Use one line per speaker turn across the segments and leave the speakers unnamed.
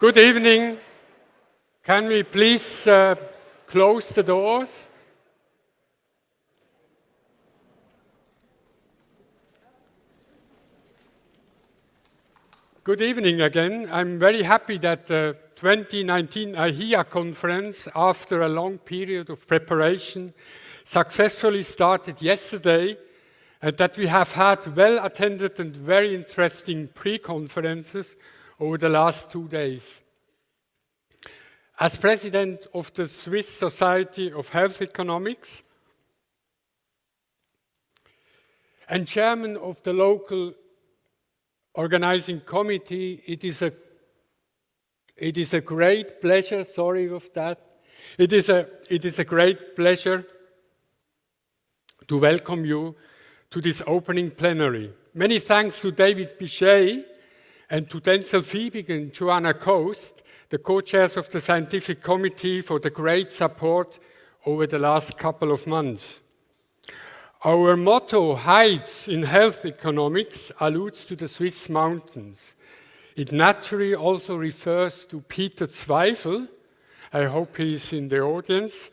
Good evening. Can we please close the doors? Good evening again. I'm very happy that the 2019 iHEA conference, after a long period of preparation, successfully started yesterday, and that we have had well-attended and very interesting pre-conferences over the last 2 days. As president of the Swiss Society of Health Economics and chairman of the local organizing committee, it is a great pleasure, sorry of that, it is a great pleasure to welcome you to this opening plenary. Many thanks to David Bichet and to Denzel Fiebig and Joanna Coast, the co-chairs of the scientific committee, for the great support over the last couple of months. Our motto, Heights in Health Economics, alludes to the Swiss mountains. It naturally also refers to Peter Zweifel, I hope he is in the audience,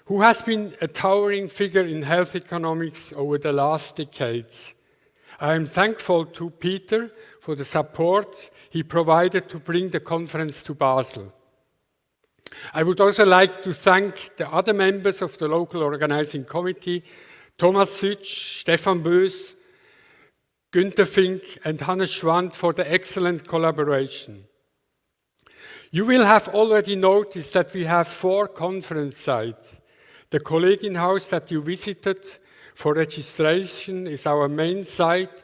who has been a towering figure in health economics over the last decades. I am thankful to Peter for the support he provided to bring the conference to Basel. I would also like to thank the other members of the local organizing committee, Thomas Sütsch, Stefan Bös, Günther Fink and Hannes Schwand, for the excellent collaboration. You will have already noticed that we have 4 conference sites. The Kollegienhaus that you visited for registration is our main site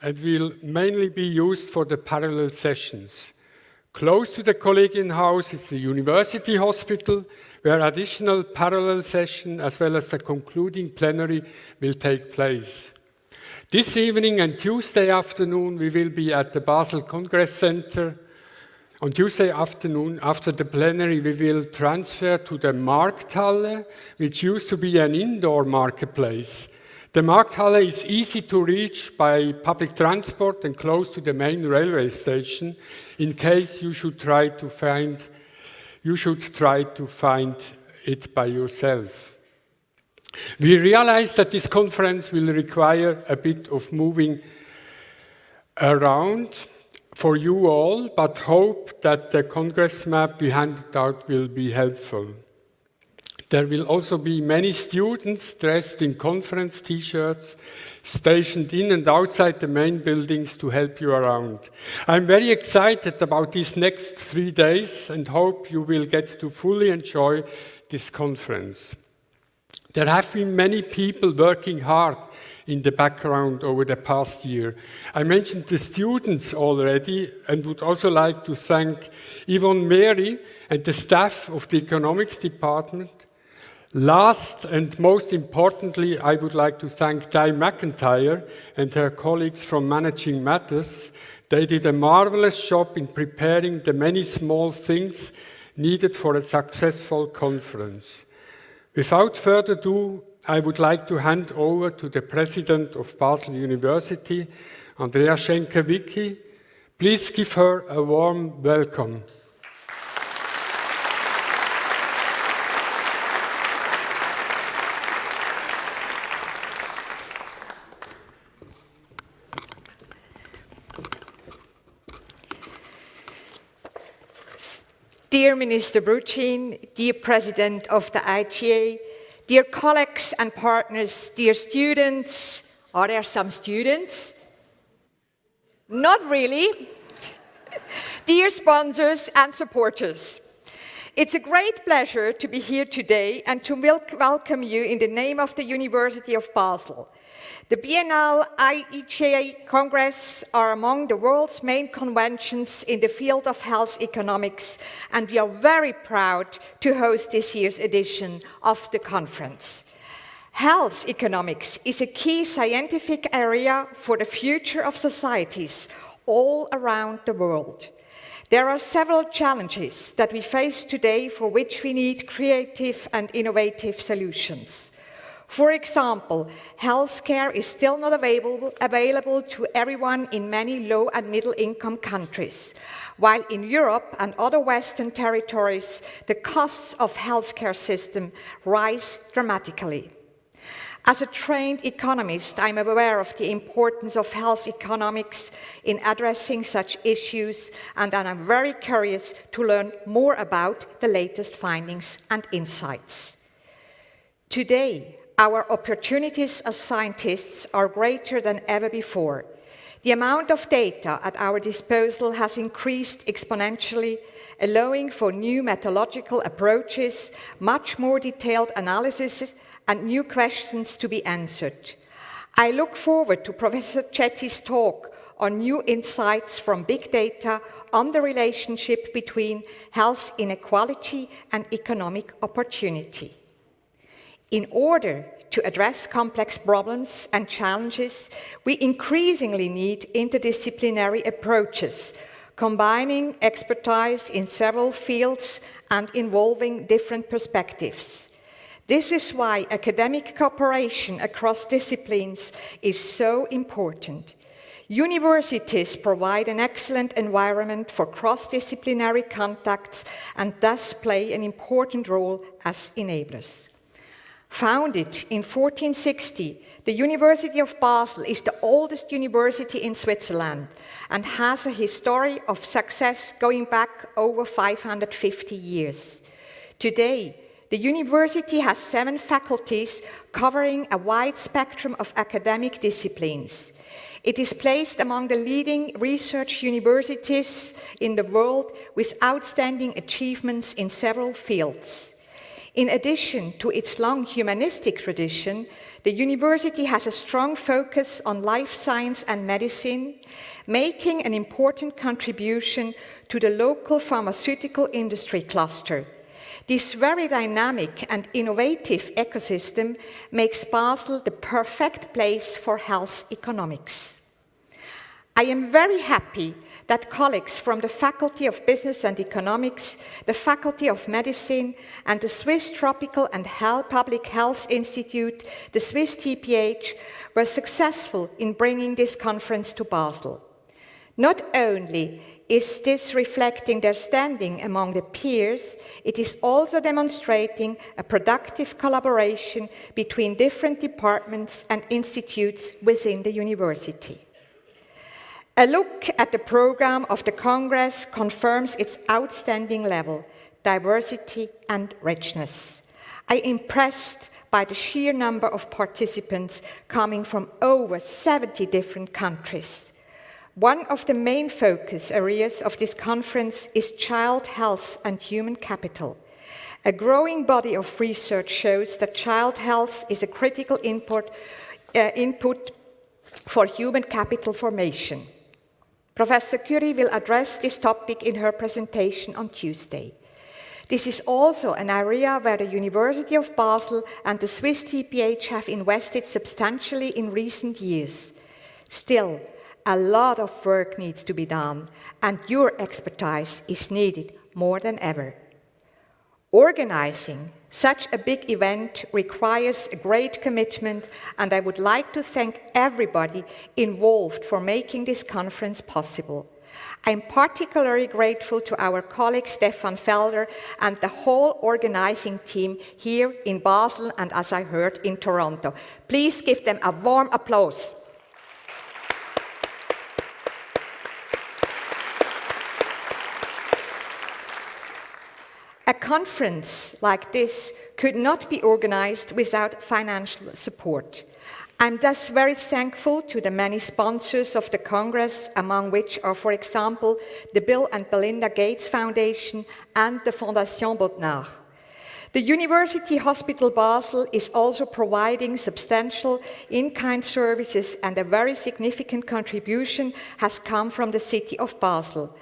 and will mainly be used for the parallel sessions. Close to the Kollegienhaus is the University Hospital, where additional parallel session as well as the concluding plenary will take place. This evening and Tuesday afternoon we will be at the Basel Congress Center. On Tuesday afternoon, after the plenary, we will transfer to the Markthalle, which used to be an indoor marketplace. The Markthalle is easy to reach by public transport and close to the main railway station, in case you should try to find it by yourself. We realize that this conference will require a bit of moving around for you all, but hope that the Congress map we handed out will be helpful. There will also be many students dressed in conference t-shirts, stationed in and outside the main buildings to help you around. I'm very excited about these next 3 days and hope you will get to fully enjoy this conference. There have been many people working hard in the background over the past year. I mentioned the students already and would also like to thank Yvonne Mary and the staff of the economics department. Last and most importantly, I would like to thank Di McIntyre and her colleagues from Managing Matters. They did a marvelous job in preparing the many small things needed for a successful conference. Without further ado, I would like to hand over to the President of Basel University, Andrea Schenker-Wicki. Please give her a warm welcome.
Dear Minister Bruchin, dear President of the iHEA, dear colleagues and partners, dear students, are there some students? Not really. Dear sponsors and supporters, it's a great pleasure to be here today and to welcome you in the name of the University of Basel. The biennial iHEA Congress are among the world's main conventions in the field of health economics, and we are very proud to host this year's edition of the conference. Health economics is a key scientific area for the future of societies all around the world. There are several challenges that we face today for which we need creative and innovative solutions. For example, healthcare is still not available to everyone in many low and middle income countries, while in Europe and other Western territories, the costs of healthcare system rise dramatically. As a trained economist, I'm aware of the importance of health economics in addressing such issues, and I'm very curious to learn more about the latest findings and insights. Today, our opportunities as scientists are greater than ever before. The amount of data at our disposal has increased exponentially, allowing for new methodological approaches, much more detailed analysis, and new questions to be answered. I look forward to Professor Chetty's talk on new insights from big data on the relationship between health inequality and economic opportunity. In order to address complex problems and challenges, we increasingly need interdisciplinary approaches, combining expertise in several fields and involving different perspectives. This is why academic cooperation across disciplines is so important. Universities provide an excellent environment for cross-disciplinary contacts and thus play an important role as enablers. Founded in 1460, the University of Basel is the oldest university in Switzerland and has a history of success going back over 550 years. Today, the university has 7 faculties covering a wide spectrum of academic disciplines. It is placed among the leading research universities in the world with outstanding achievements in several fields. In addition to its long humanistic tradition, the university has a strong focus on life science and medicine, making an important contribution to the local pharmaceutical industry cluster. This very dynamic and innovative ecosystem makes Basel the perfect place for health economics. I am very happy that colleagues from the Faculty of Business and Economics, the Faculty of Medicine, and the Swiss Tropical and Public Health Institute, the Swiss TPH, were successful in bringing this conference to Basel. Not only is this reflecting their standing among the peers, it is also demonstrating a productive collaboration between different departments and institutes within the university. A look at the program of the Congress confirms its outstanding level, diversity and richness. I am impressed by the sheer number of participants coming from over 70 different countries. One of the main focus areas of this conference is child health and human capital. A growing body of research shows that child health is a critical input for human capital formation. Professor Curie will address this topic in her presentation on Tuesday. This is also an area where the University of Basel and the Swiss TPH have invested substantially in recent years. Still, a lot of work needs to be done, and your expertise is needed more than ever. Organizing such a big event requires a great commitment, and I would like to thank everybody involved for making this conference possible. I'm particularly grateful to our colleague Stefan Felder and the whole organizing team here in Basel and, as I heard, in Toronto. Please give them a warm applause. A conference like this could not be organized without financial support. I'm thus very thankful to the many sponsors of the Congress, among which are, for example, the Bill and Melinda Gates Foundation and the Fondation Botnard. The University Hospital Basel is also providing substantial in-kind services, and a very significant contribution has come from the city of Basel.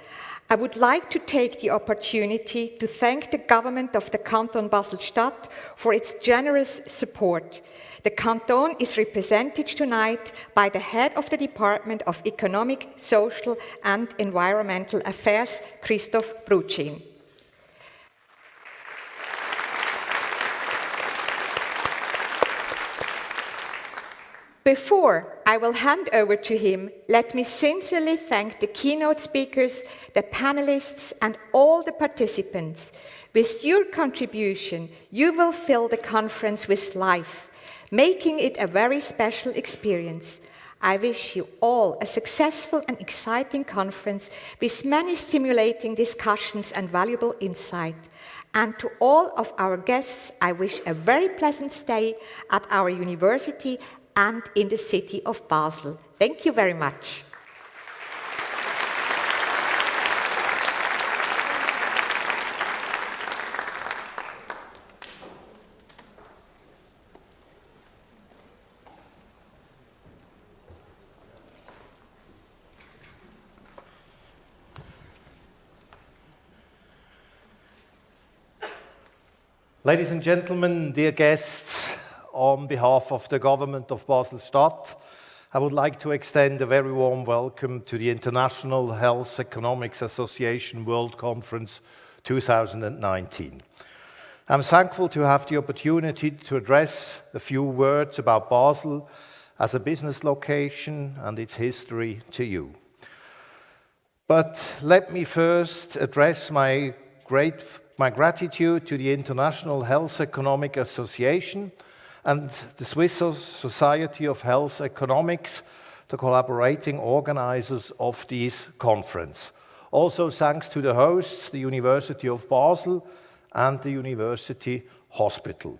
I would like to take the opportunity to thank the government of the Canton Basel-Stadt for its generous support. The canton is represented tonight by the head of the Department of Economic, Social and Environmental Affairs, Christoph Brutschin. Before I will hand over to him, let me sincerely thank the keynote speakers, the panelists, and all the participants. With your contribution, you will fill the conference with life, making it a very special experience. I wish you all a successful and exciting conference with many stimulating discussions and valuable insight. And to all of our guests, I wish a very pleasant stay at our university and in the city of Basel. Thank you very much.
Ladies and gentlemen, dear guests, on behalf of the government of Basel-Stadt, I would like to extend a very warm welcome to the International Health Economics Association World Conference 2019. I'm thankful to have the opportunity to address a few words about Basel as a business location and its history to you. But let me first address my gratitude to the International Health Economic Association and the Swiss Society of Health Economics, the collaborating organizers of this conference. Also thanks to the hosts, the University of Basel and the University Hospital.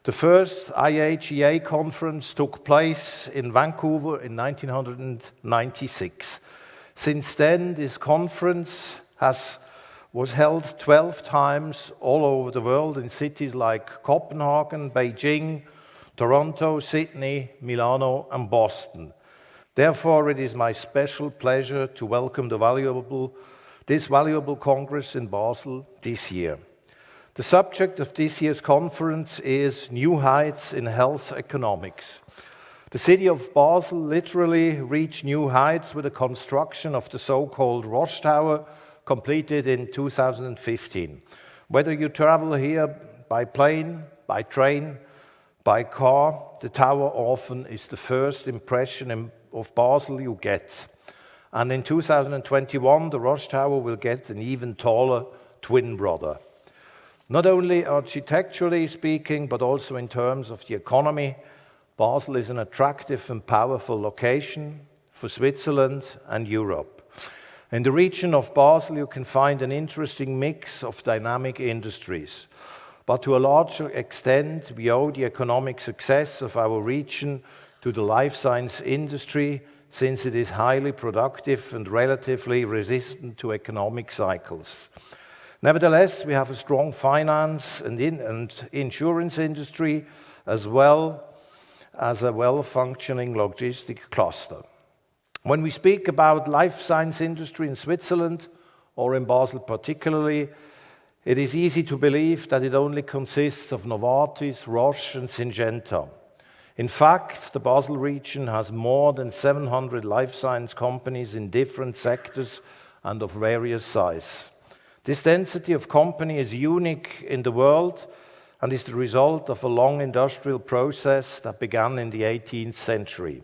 The first iHEA conference took place in Vancouver in 1996. Since then, this conference was held 12 times all over the world in cities like Copenhagen, Beijing, Toronto, Sydney, Milano, and Boston. Therefore, it is my special pleasure to welcome this valuable Congress in Basel this year. The subject of this year's conference is New Heights in Health Economics. The city of Basel literally reached new heights with the construction of the so-called Roche Tower, completed in 2015. Whether you travel here by plane, by train, by car, the tower often is the first impression of Basel you get. And in 2021, the Roche Tower will get an even taller twin brother. Not only architecturally speaking, but also in terms of the economy, Basel is an attractive and powerful location for Switzerland and Europe. In the region of Basel, you can find an interesting mix of dynamic industries. But to a larger extent, we owe the economic success of our region to the life science industry, since it is highly productive and relatively resistant to economic cycles. Nevertheless, we have a strong finance and insurance industry, as well as a well-functioning logistic cluster. When we speak about life science industry in Switzerland, or in Basel particularly, it is easy to believe that it only consists of Novartis, Roche, and Syngenta. In fact, the Basel region has more than 700 life science companies in different sectors and of various size. This density of companies is unique in the world and is the result of a long industrial process that began in the 18th century.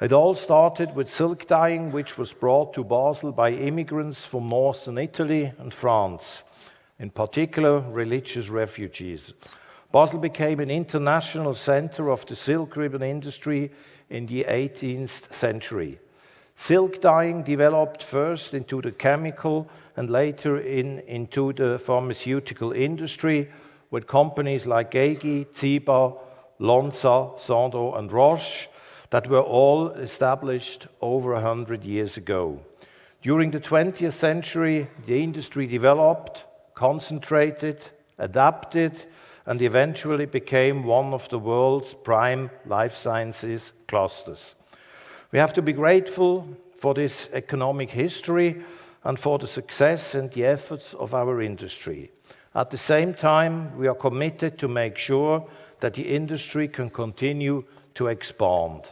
It all started with silk dyeing, which was brought to Basel by immigrants from northern Italy and France, in particular religious refugees. Basel became an international center of the silk ribbon industry in the 18th century. Silk dyeing developed first into the chemical and later into the pharmaceutical industry, with companies like Gegi, Ziba, Lonza, Sandro, and Roche that were all established over 100 years ago. During the 20th century, the industry developed, concentrated, adapted, and eventually became one of the world's prime life sciences clusters. We have to be grateful for this economic history and for the success and the efforts of our industry. At the same time, we are committed to make sure that the industry can continue to expand.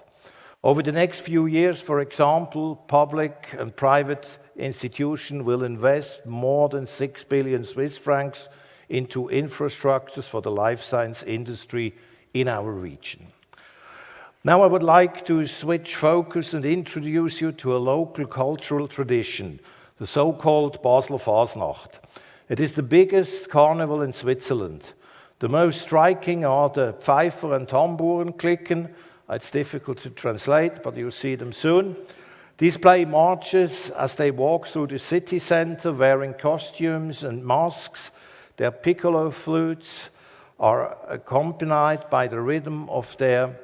Over the next few years, for example, public and private institutions will invest more than 6 billion Swiss francs into infrastructures for the life science industry in our region. Now I would like to switch focus and introduce you to a local cultural tradition, the so-called Basler Fasnacht. It is the biggest carnival in Switzerland. The most striking are the Pfeifer and Tamburenklicken. It's difficult to translate, but you'll see them soon. These play marches as they walk through the city center wearing costumes and masks. Their piccolo flutes are accompanied by the rhythm of their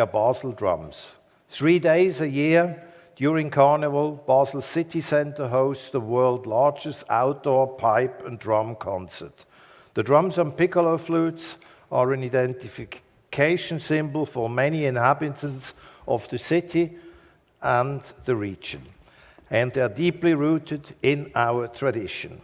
Basel drums. 3 days a year during Carnival, Basel City Center hosts the world's largest outdoor pipe and drum concert. The drums and piccolo flutes are an identification symbol for many inhabitants of the city and the region, and they are deeply rooted in our tradition.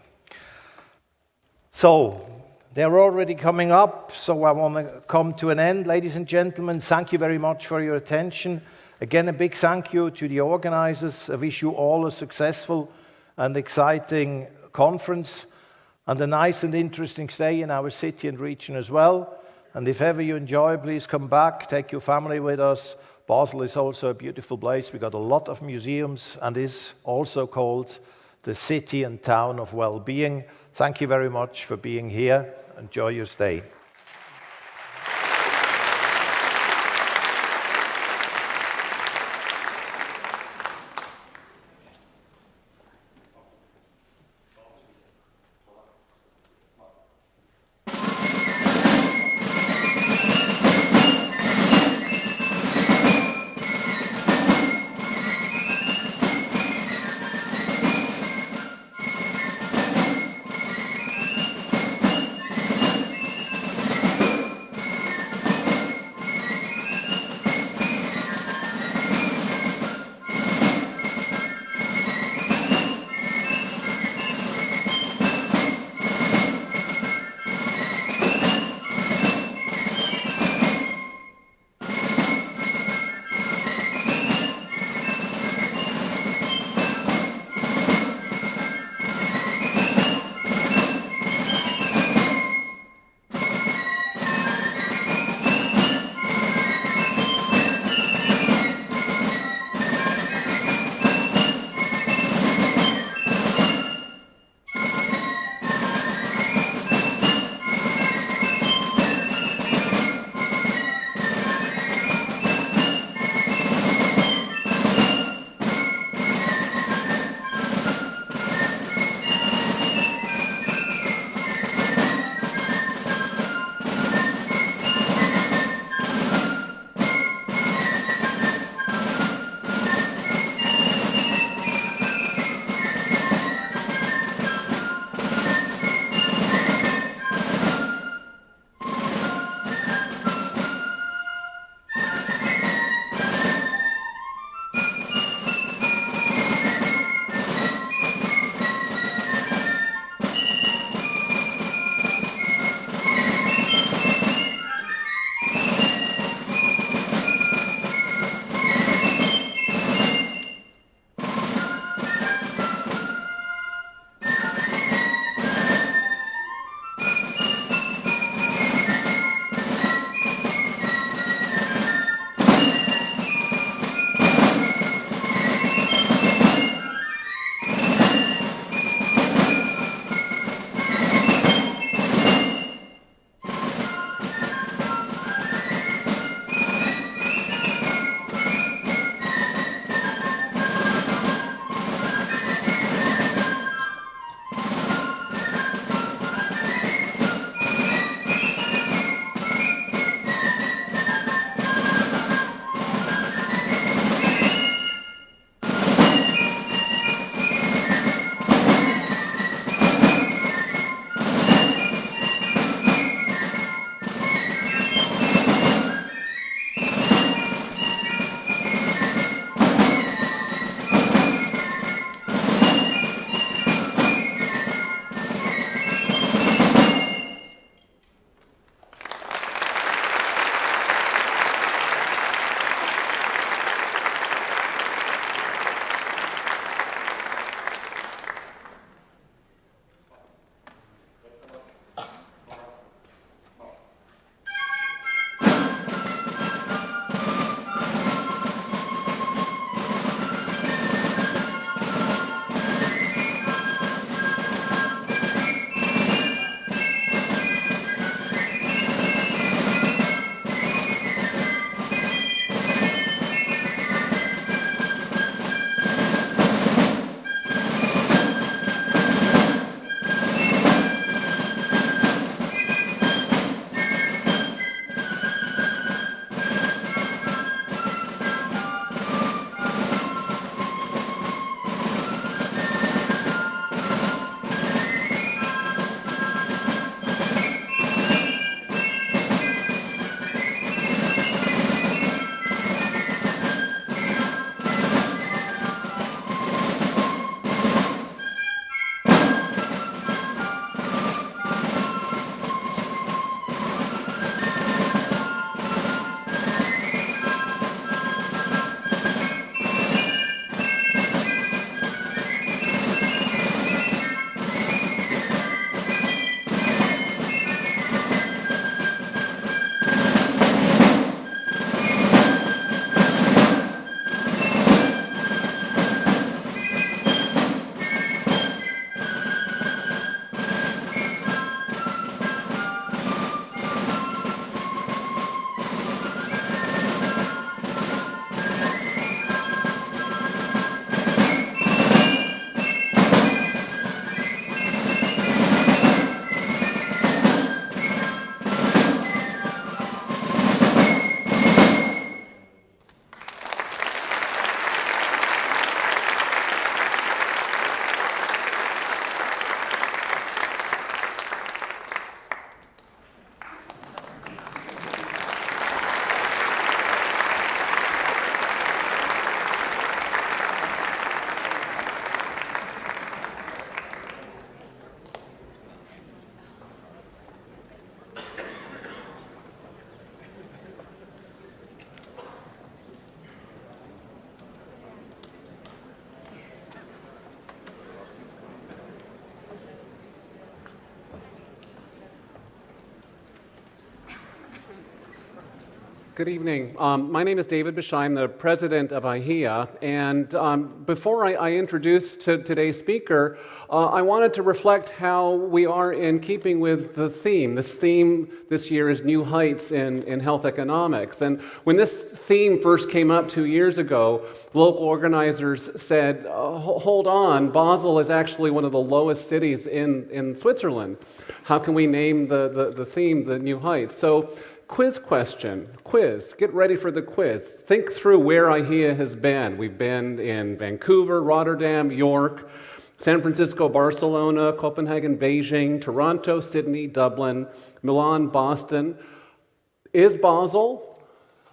So, they're already coming up, so I want to come to an end. Ladies and gentlemen, thank you very much for your attention. Again, a big thank you to the organizers. I wish you all a successful and exciting conference and a nice and interesting stay in our city and region as well. And if ever you enjoy, please come back, take your family with us. Basel is also a beautiful place. We got a lot of museums and is also called the city and town of well-being. Thank you very much for being here. Enjoy your stay.
Good evening. My name is David Bishai. I'm the president of iHEA. And before I introduce today's speaker, I wanted to reflect how we are in keeping with the theme. This theme this year is New Heights in Health Economics. And when this theme first came up 2 years ago, local organizers said, hold on, Basel is actually one of the lowest cities in Switzerland. How can we name the theme the New Heights? So, quiz question. Get ready for the quiz. Think through where iHEA has been. We've been in Vancouver, Rotterdam, York, San Francisco, Barcelona, Copenhagen, Beijing, Toronto, Sydney, Dublin, Milan, Boston. Is Basel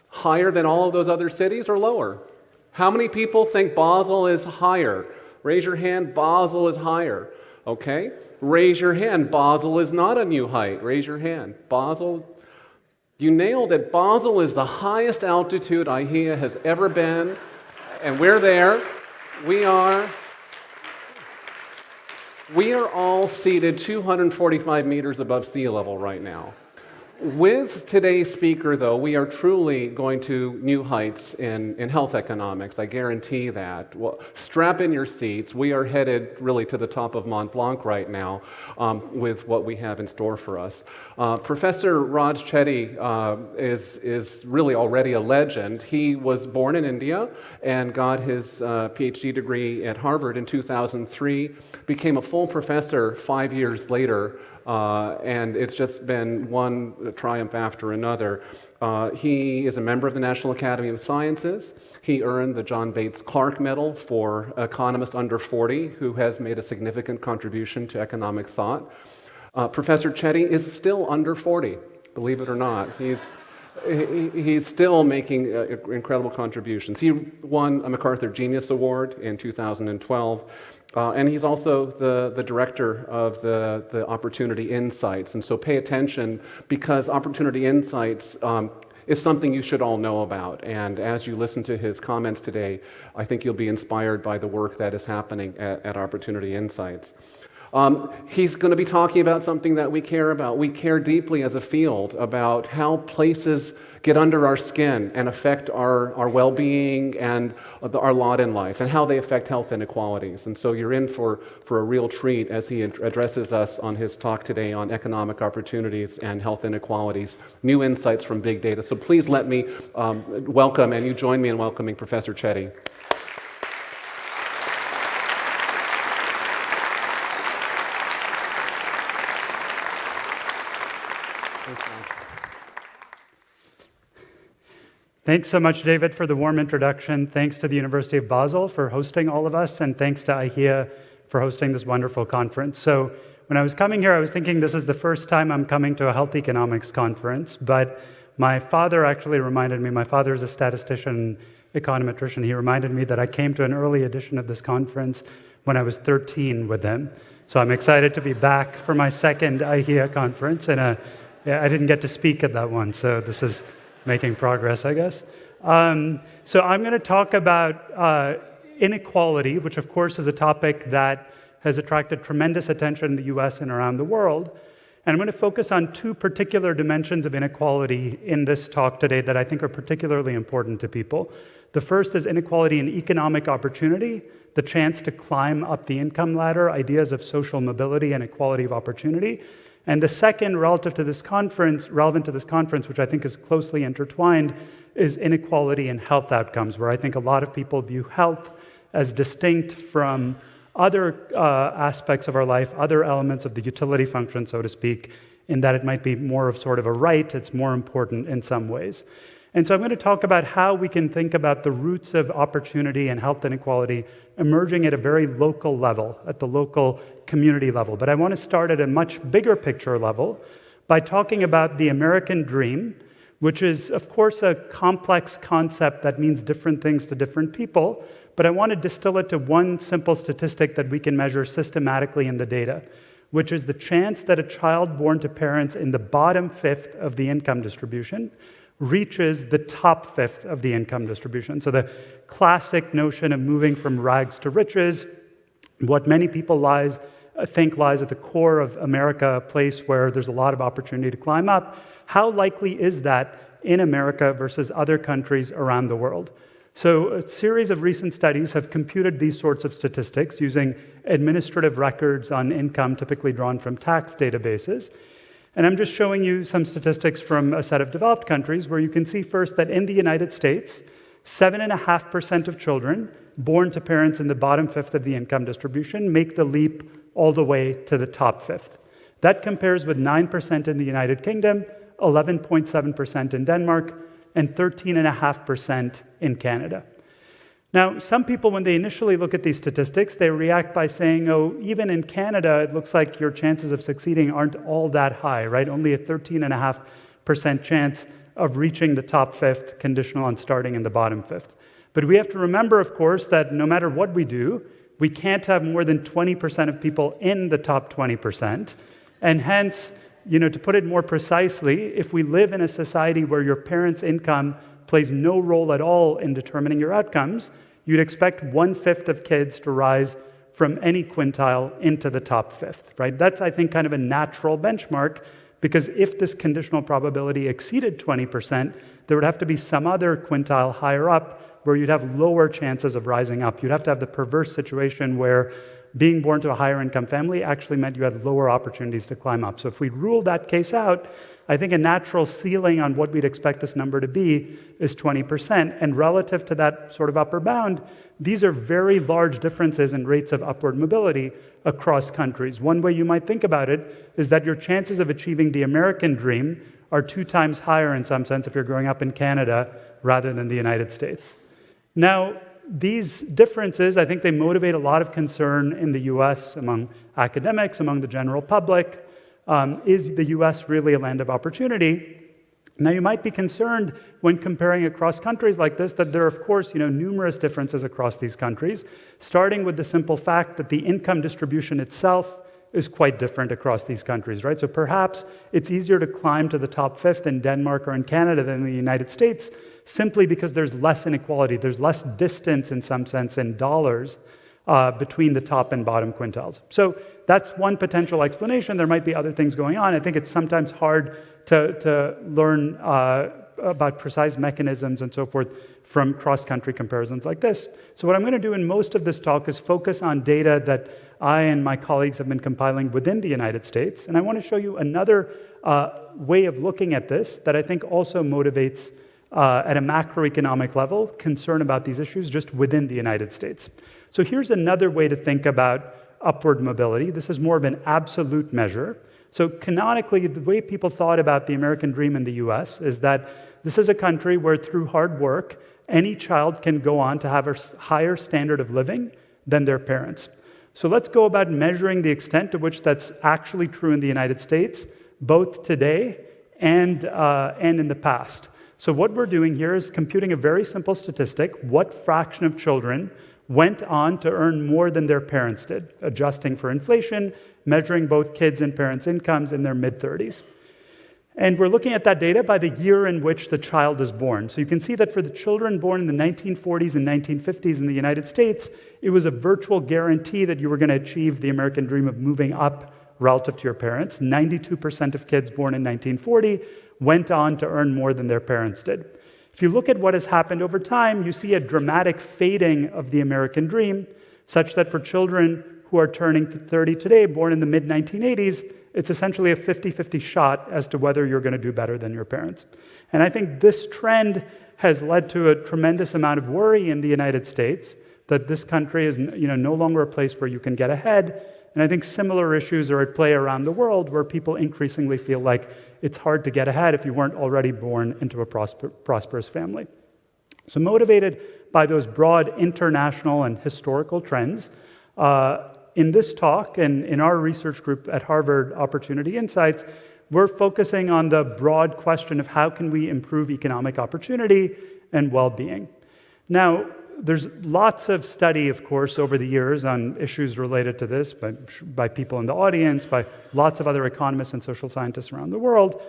higher than all of those other cities or lower? How many people think Basel is higher? Raise your hand, Basel is higher. Okay? Raise your hand, Basel is not a new height. Raise your hand. Basel, you nailed it. Basel is the highest altitude iHEA has ever been, and we're there. We are all seated 245 meters above sea level right now. With today's speaker, though, we are truly going to new heights in health economics. I guarantee that. Well, strap in your seats. We are headed really to the top of Mont Blanc right now with what we have in store for us. Professor Raj Chetty is really already a legend. He was born in India and got his PhD degree at Harvard in 2003, became a full professor 5 years later, and it's just been one triumph after another. He is a member of the National Academy of Sciences. He earned the John Bates Clark Medal for economist under 40 who has made a significant contribution to economic thought. Professor Chetty is still under 40, believe it or not. He's still making incredible contributions. He won a MacArthur Genius Award in 2012. And he's also the director of the Opportunity Insights. And so pay attention, because Opportunity Insights is something you should all know about. And as you listen to his comments today, I think you'll be inspired by the work that is happening at Opportunity Insights. He's going to be talking about something that we care about. We care deeply as a field about how places get under our skin and affect our well-being and our lot in life, and how they affect health inequalities. And so you're in for a real treat as he addresses us on his talk today on economic opportunities and health inequalities, new insights from big data. So please let me welcome, and you join me in welcoming Professor Chetty.
Thanks so much, David, for the warm introduction. Thanks to the University of Basel for hosting all of us, and thanks to iHEA for hosting this wonderful conference. So when I was coming here, I was thinking this is the first time I'm coming to a health economics conference, but my father actually reminded me, my father is a statistician, econometrician, he reminded me that I came to an early edition of this conference when I was 13 with him. So I'm excited to be back for my second iHEA conference, and I didn't get to speak at that one, so this is making progress, I guess. So I'm going to talk about inequality, which of course is a topic that has attracted tremendous attention in the US and around the world. And I'm going to focus on two particular dimensions of inequality in this talk today that I think are particularly important to people. The first is inequality in economic opportunity, the chance to climb up the income ladder, ideas of social mobility and equality of opportunity. And the second, relevant to this conference, which I think is closely intertwined, is inequality in health outcomes, where I think a lot of people view health as distinct from other aspects of our life, other elements of the utility function, so to speak, in that it might be more of sort of a right, it's more important in some ways. And so I'm going to talk about how we can think about the roots of opportunity and health inequality emerging at a very local level, at the local community level. But I want to start at a much bigger picture level by talking about the American dream, which is, of course, a complex concept that means different things to different people. But I want to distill it to one simple statistic that we can measure systematically in the data, which is the chance that a child born to parents in the bottom fifth of the income distribution reaches the top fifth of the income distribution. So the classic notion of moving from rags to riches, what many people think lies at the core of America, a place where there's a lot of opportunity to climb up. How likely is that in America versus other countries around the world. So a series of recent studies have computed these sorts of statistics using administrative records on income typically drawn from tax databases. And I'm just showing you some statistics from a set of developed countries where you can see first that in the United States, 7.5% of children born to parents in the bottom fifth of the income distribution make the leap all the way to the top fifth. That compares with 9% in the United Kingdom, 11.7% in Denmark, and 13.5% in Canada. Now, some people, when they initially look at these statistics, they react by saying, oh, even in Canada, it looks like your chances of succeeding aren't all that high, right? Only a 13.5% chance of reaching the top fifth, conditional on starting in the bottom fifth. But we have to remember, of course, that no matter what we do, we can't have more than 20% of people in the top 20%. And hence, to put it more precisely, if we live in a society where your parents' income plays no role at all in determining your outcomes, you'd expect 1/5 of kids to rise from any quintile into the top fifth, right? That's, I think, kind of a natural benchmark, because if this conditional probability exceeded 20%, there would have to be some other quintile higher up where you'd have lower chances of rising up. You'd have to have the perverse situation where being born to a higher income family actually meant you had lower opportunities to climb up. So if we ruled that case out, I think a natural ceiling on what we'd expect this number to be is 20%. And relative to that sort of upper bound, these are very large differences in rates of upward mobility across countries. One way you might think about it is that your chances of achieving the American dream are 2 times higher in some sense if you're growing up in Canada rather than the United States. Now, these differences, I think they motivate a lot of concern in the US among academics, among the general public. Is the US really a land of opportunity? Now, you might be concerned when comparing across countries like this that there are, of course, numerous differences across these countries, starting with the simple fact that the income distribution itself is quite different across these countries, right? So perhaps it's easier to climb to the top fifth in Denmark or in Canada than in the United States, simply because there's less inequality, there's less distance in some sense in dollars between the top and bottom quintiles. So that's one potential explanation. There might be other things going on. I think it's sometimes hard to learn about precise mechanisms and so forth from cross-country comparisons like this. So what I'm going to do in most of this talk is focus on data that I and my colleagues have been compiling within the United States. And I want to show you another way of looking at this that I think also motivates at a macroeconomic level, concern about these issues just within the United States. So here's another way to think about upward mobility. This is more of an absolute measure. So canonically, the way people thought about the American dream in the US is that this is a country where through hard work, any child can go on to have a higher standard of living than their parents. So let's go about measuring the extent to which that's actually true in the United States, both today and in the past. So what we're doing here is computing a very simple statistic: what fraction of children went on to earn more than their parents did, adjusting for inflation, measuring both kids' and parents' incomes in their mid-30s. And we're looking at that data by the year in which the child is born. So you can see that for the children born in the 1940s and 1950s in the United States, it was a virtual guarantee that you were going to achieve the American dream of moving up relative to your parents. 92% of kids born in 1940 went on to earn more than their parents did. If you look at what has happened over time, you see a dramatic fading of the American dream, such that for children who are turning 30 today, born in the mid-1980s, it's essentially a 50-50 shot as to whether you're going to do better than your parents. And I think this trend has led to a tremendous amount of worry in the United States that this country is no longer a place where you can get ahead. And I think similar issues are at play around the world where people increasingly feel like it's hard to get ahead if you weren't already born into a prosperous family. So motivated by those broad international and historical trends, in this talk and in our research group at Harvard Opportunity Insights, we're focusing on the broad question of how can we improve economic opportunity and well-being. Now, there's lots of study, of course, over the years on issues related to this by people in the audience, by lots of other economists and social scientists around the world.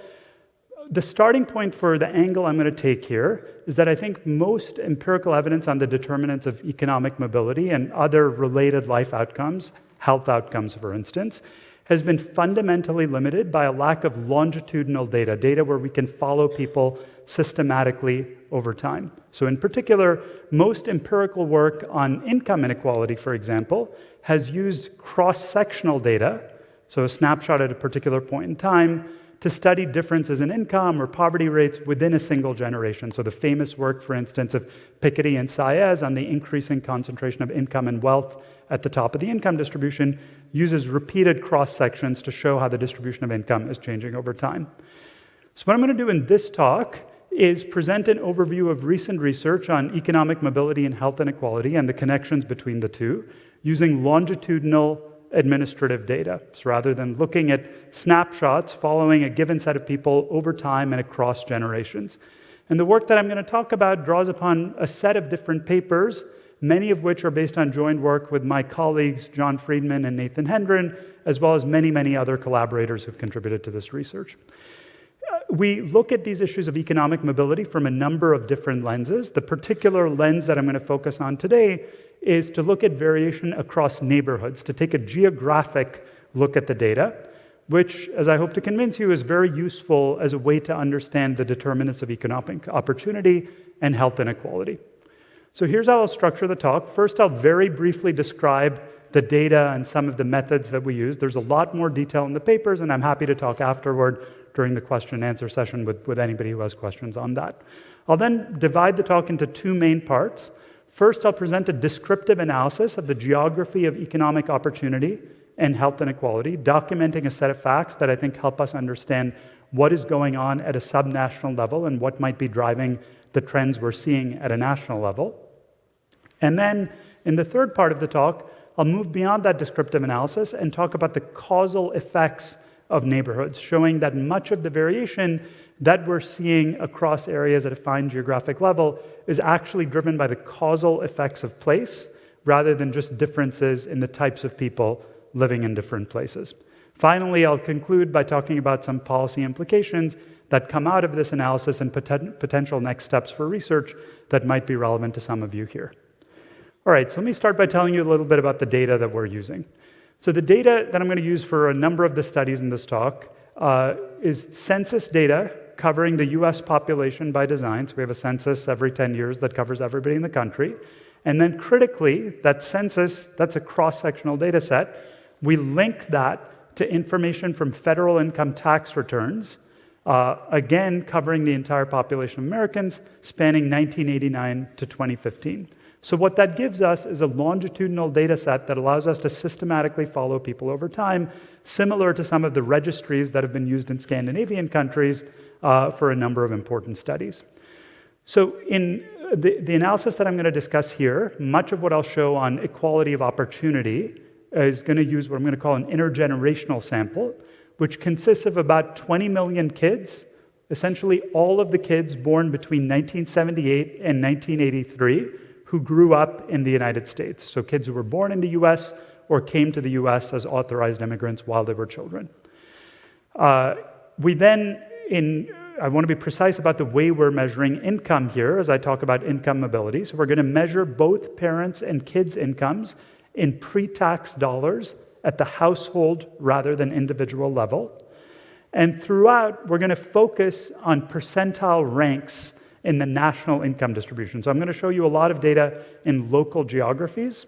The starting point for the angle I'm going to take here is that I think most empirical evidence on the determinants of economic mobility and other related life outcomes, health outcomes, for instance, has been fundamentally limited by a lack of longitudinal data where we can follow people systematically over time. So in particular, most empirical work on income inequality, for example, has used cross-sectional data, so a snapshot at a particular point in time, to study differences in income or poverty rates within a single generation. So the famous work, for instance, of Piketty and Saez on the increasing concentration of income and wealth at the top of the income distribution uses repeated cross-sections to show how the distribution of income is changing over time. So what I'm going to do in this talk is present an overview of recent research on economic mobility and health inequality and the connections between the two using longitudinal administrative data. So rather than looking at snapshots following a given set of people over time and across generations. And the work that I'm going to talk about draws upon a set of different papers, many of which are based on joint work with my colleagues John Friedman and Nathan Hendren, as well as many, many other collaborators who've contributed to this research. We look at these issues of economic mobility from a number of different lenses. The particular lens that I'm going to focus on today is to look at variation across neighborhoods, to take a geographic look at the data, which, as I hope to convince you, is very useful as a way to understand the determinants of economic opportunity and health inequality. So here's how I'll structure the talk. First, I'll very briefly describe the data and some of the methods that we use. There's a lot more detail in the papers, and I'm happy to talk afterward during the question and answer session with anybody who has questions on that. I'll then divide the talk into two main parts. First, I'll present a descriptive analysis of the geography of economic opportunity and health inequality, documenting a set of facts that I think help us understand what is going on at a subnational level and what might be driving the trends we're seeing at a national level. And then, in the third part of the talk, I'll move beyond that descriptive analysis and talk about the causal effects of neighborhoods, showing that much of the variation that we're seeing across areas at a fine geographic level is actually driven by the causal effects of place rather than just differences in the types of people living in different places. Finally, I'll conclude by talking about some policy implications that come out of this analysis and potential next steps for research that might be relevant to some of you here. All right, so let me start by telling you a little bit about the data that we're using. So the data that I'm going to use for a number of the studies in this talk is census data covering the US population by design. So we have a census every 10 years that covers everybody in the country. And then critically, that census, that's a cross-sectional data set. We link that to information from federal income tax returns, again covering the entire population of Americans, spanning 1989 to 2015. So what that gives us is a longitudinal data set that allows us to systematically follow people over time, similar to some of the registries that have been used in Scandinavian countries for a number of important studies. So in the analysis that I'm going to discuss here, much of what I'll show on equality of opportunity is going to use what I'm going to call an intergenerational sample, which consists of about 20 million kids, essentially all of the kids born between 1978 and 1983, who grew up in the United States. So kids who were born in the US or came to the US as authorized immigrants while they were children. We then, I want to be precise about the way we're measuring income here as I talk about income mobility. So we're going to measure both parents' and kids' incomes in pre-tax dollars at the household rather than individual level. And throughout, we're going to focus on percentile ranks in the national income distribution. So I'm going to show you a lot of data in local geographies.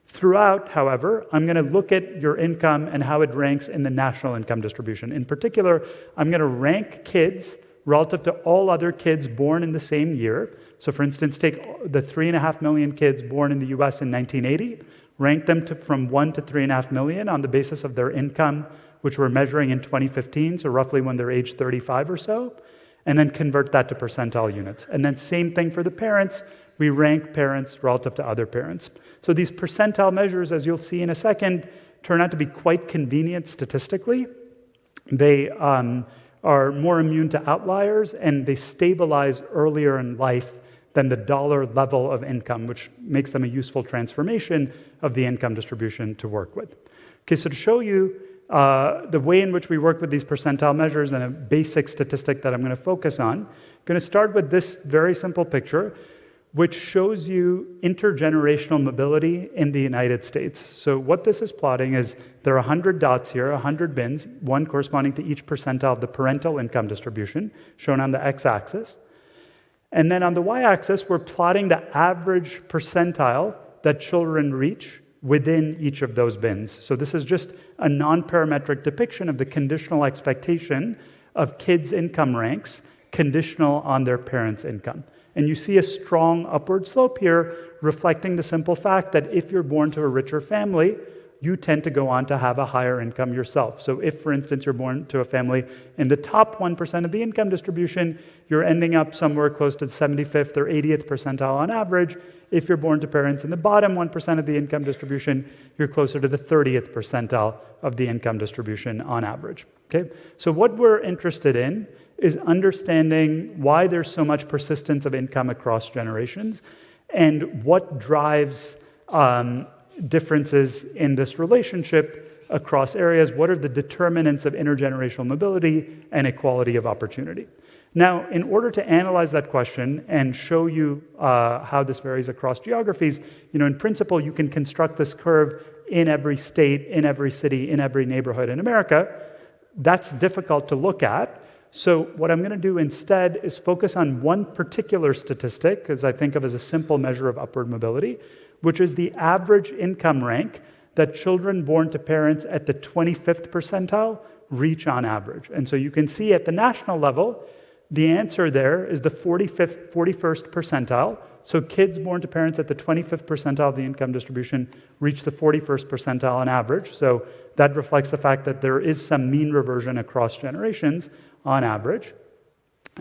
Throughout, however, I'm going to look at your income and how it ranks in the national income distribution. In particular, I'm going to rank kids relative to all other kids born in the same year. So for instance, take the 3.5 million kids born in the US in 1980, rank them from 1 to 3.5 million on the basis of their income, which we're measuring in 2015, so roughly when they're age 35 or so, and then convert that to percentile units. And then same thing for the parents. We rank parents relative to other parents. So these percentile measures, as you'll see in a second, turn out to be quite convenient statistically. They are more immune to outliers, and they stabilize earlier in life than the dollar level of income, which makes them a useful transformation of the income distribution to work with. Okay, so to show you the way in which we work with these percentile measures and a basic statistic that I'm going to focus on, I'm going to start with this very simple picture, which shows you intergenerational mobility in the United States. So what this is plotting is there are 100 dots here, 100 bins, one corresponding to each percentile of the parental income distribution, shown on the x-axis. And then on the y-axis, we're plotting the average percentile that children reach within each of those bins. So this is just a non-parametric depiction of the conditional expectation of kids' income ranks conditional on their parents' income. And you see a strong upward slope here, reflecting the simple fact that if you're born to a richer family, you tend to go on to have a higher income yourself. So if, for instance, you're born to a family in the top 1% of the income distribution, you're ending up somewhere close to the 75th or 80th percentile on average. If you're born to parents in the bottom 1% of the income distribution, you're closer to the 30th percentile of the income distribution on average. Okay? So what we're interested in is understanding why there's so much persistence of income across generations and what drives differences in this relationship across areas. What are the determinants of intergenerational mobility and equality of opportunity? Now, in order to analyze that question and show you how this varies across geographies, in principle, you can construct this curve in every state, in every city, in every neighborhood in America. That's difficult to look at. So what I'm going to do instead is focus on one particular statistic, as I think of as a simple measure of upward mobility, which is the average income rank that children born to parents at the 25th percentile reach on average. And so you can see at the national level, the answer there is the 41st percentile. So kids born to parents at the 25th percentile of the income distribution reach the 41st percentile on average. So that reflects the fact that there is some mean reversion across generations on average.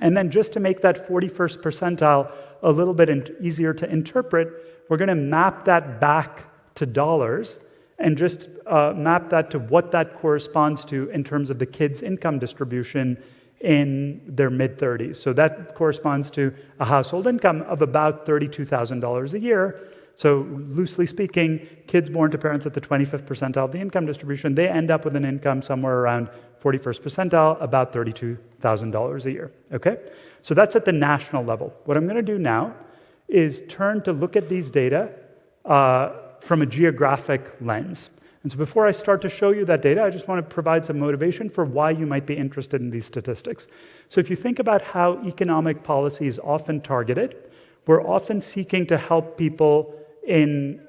And then just to make that 41st percentile a little bit easier to interpret, we're going to map that back to dollars and just map that to what that corresponds to in terms of the kids' income distribution in their mid-30s. So that corresponds to a household income of about $32,000 a year. So loosely speaking, kids born to parents at the 25th percentile of the income distribution, they end up with an income somewhere around 41st percentile, about $32,000 a year, okay? So that's at the national level. What I'm going to do now is turn to look at these data from a geographic lens. And so before I start to show you that data, I just want to provide some motivation for why you might be interested in these statistics. So if you think about how economic policy is often targeted, we're often seeking to help people in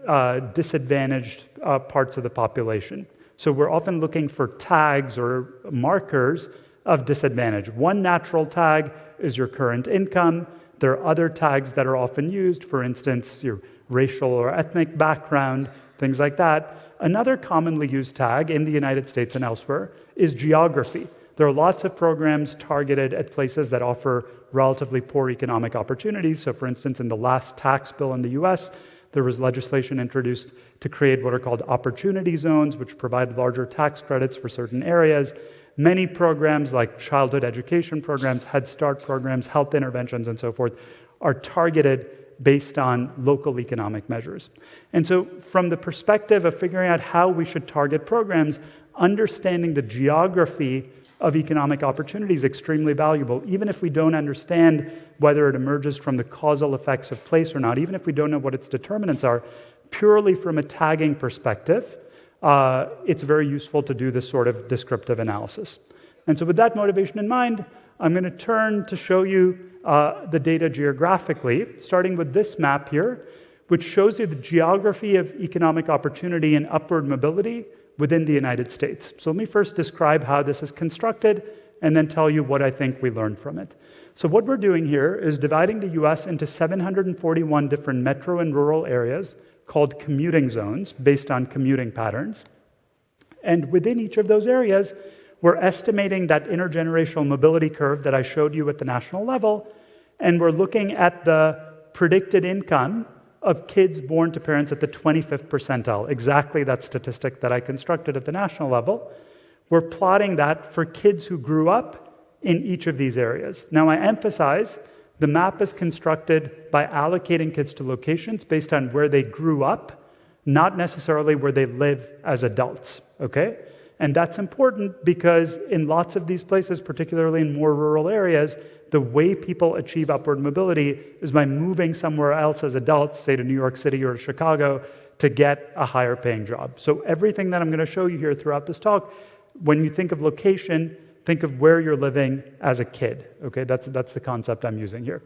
disadvantaged parts of the population. So we're often looking for tags or markers of disadvantage. One natural tag is your current income. There are other tags that are often used, for instance, your racial or ethnic background, things like that. Another commonly used tag in the United States and elsewhere is geography. There are lots of programs targeted at places that offer relatively poor economic opportunities. So for instance, in the last tax bill in the US, there was legislation introduced to create what are called opportunity zones, which provide larger tax credits for certain areas. Many programs like childhood education programs, Head Start programs, health interventions, and so forth are targeted based on local economic measures. And so from the perspective of figuring out how we should target programs, understanding the geography of economic opportunity is extremely valuable, even if we don't understand whether it emerges from the causal effects of place or not, even if we don't know what its determinants are, purely from a tagging perspective, it's very useful to do this sort of descriptive analysis. And so with that motivation in mind, I'm going to turn to show you the data geographically, starting with this map here, which shows you the geography of economic opportunity and upward mobility within the United States. So let me first describe how this is constructed and then tell you what I think we learned from it. So what we're doing here is dividing the US into 741 different metro and rural areas called commuting zones based on commuting patterns. And within each of those areas, we're estimating that intergenerational mobility curve that I showed you at the national level, and we're looking at the predicted income of kids born to parents at the 25th percentile, exactly that statistic that I constructed at the national level. We're plotting that for kids who grew up in each of these areas. Now, I emphasize the map is constructed by allocating kids to locations based on where they grew up, not necessarily where they live as adults, okay? And that's important because in lots of these places, particularly in more rural areas, the way people achieve upward mobility is by moving somewhere else as adults, say to New York City or to Chicago, to get a higher paying job. So everything that I'm going to show you here throughout this talk, when you think of location, think of where you're living as a kid, okay? That's the concept I'm using here.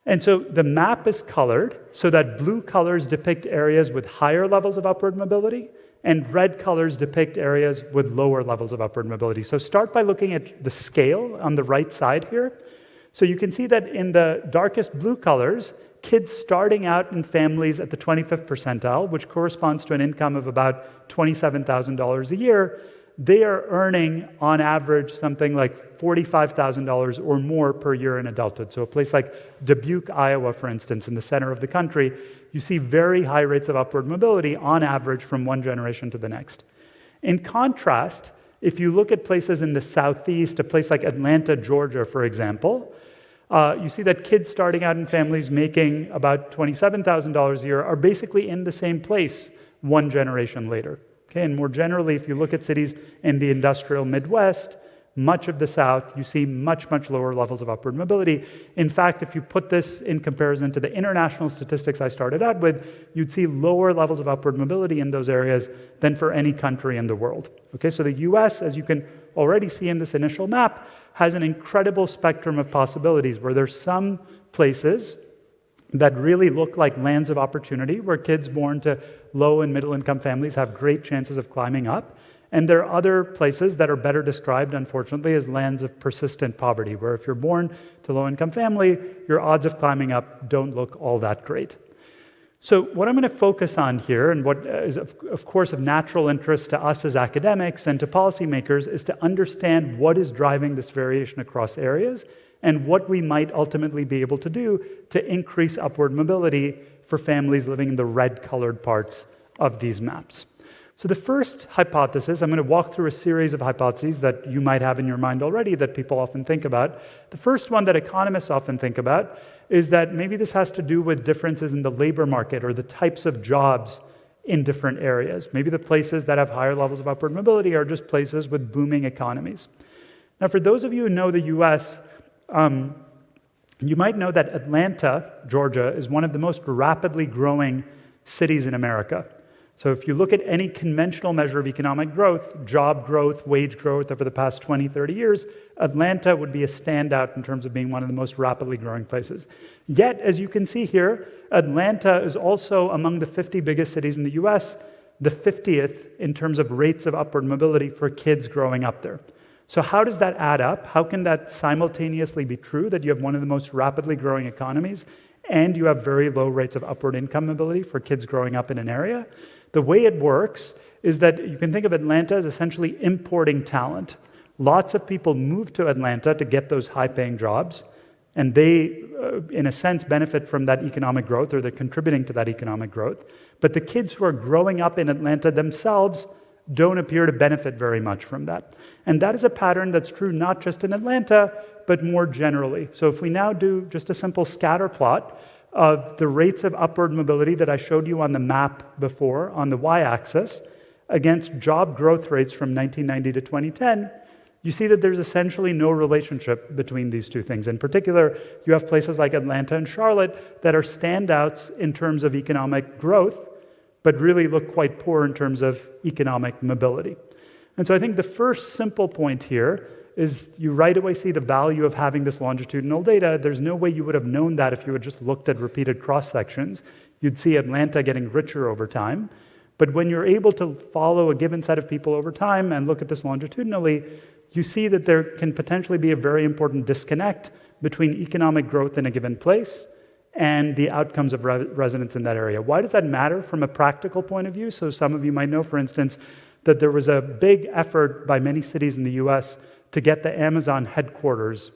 And so the map is colored so that blue colors depict areas with higher levels of upward mobility, and red colors depict areas with lower levels of upward mobility. So start by looking at the scale on the right side here. So you can see that in the darkest blue colors, kids starting out in families at the 25th percentile, which corresponds to an income of about $27,000 a year, they are earning, on average, something like $45,000 or more per year in adulthood. So a place like Dubuque, Iowa, for instance, in the center of the country, you see very high rates of upward mobility on average from one generation to the next. In contrast, if you look at places in the southeast, a place like Atlanta, Georgia, for example, you see that kids starting out in families making about $27,000 a year are basically in the same place one generation later. Okay, and more generally, if you look at cities in the industrial Midwest, much of the South, you see much, much lower levels of upward mobility. In fact, if you put this in comparison to the international statistics I started out with, you'd see lower levels of upward mobility in those areas than for any country in the world. Okay, so the US, as you can already see in this initial map, has an incredible spectrum of possibilities where there's some places that really look like lands of opportunity, where kids born to low and middle income families have great chances of climbing up. And there are other places that are better described, unfortunately, as lands of persistent poverty, where if you're born to a low income family, your odds of climbing up don't look all that great. So what I'm going to focus on here, and what is of course of natural interest to us as academics and to policymakers, is to understand what is driving this variation across areas and what we might ultimately be able to do to increase upward mobility for families living in the red-colored parts of these maps. So the first hypothesis, I'm going to walk through a series of hypotheses that you might have in your mind already that people often think about. The first one that economists often think about is that maybe this has to do with differences in the labor market or the types of jobs in different areas. Maybe the places that have higher levels of upward mobility are just places with booming economies. Now, for those of you who know the US, you might know that Atlanta, Georgia, is one of the most rapidly growing cities in America. So if you look at any conventional measure of economic growth, job growth, wage growth over the past 20, 30 years, Atlanta would be a standout in terms of being one of the most rapidly growing places. Yet, as you can see here, Atlanta is also among the 50 biggest cities in the US, the 50th in terms of rates of upward mobility for kids growing up there. So how does that add up? How can that simultaneously be true, that you have one of the most rapidly growing economies and you have very low rates of upward income mobility for kids growing up in an area? The way it works is that you can think of Atlanta as essentially importing talent. Lots of people move to Atlanta to get those high-paying jobs, and they, in a sense, benefit from that economic growth, or they're contributing to that economic growth. But the kids who are growing up in Atlanta themselves don't appear to benefit very much from that. And that is a pattern that's true not just in Atlanta, but more generally. So if we now do just a simple scatter plot of the rates of upward mobility that I showed you on the map before, on the y-axis, against job growth rates from 1990 to 2010, you see that there's essentially no relationship between these two things. In particular, you have places like Atlanta and Charlotte that are standouts in terms of economic growth, but really look quite poor in terms of economic mobility. And so I think the first simple point here is you right away see the value of having this longitudinal data. There's no way you would have known that if you had just looked at repeated cross-sections. You'd see Atlanta getting richer over time. But when you're able to follow a given set of people over time and look at this longitudinally, you see that there can potentially be a very important disconnect between economic growth in a given place and the outcomes of residents in that area. Why does that matter from a practical point of view? So some of you might know, for instance, that there was a big effort by many cities in the US to get the Amazon headquarters,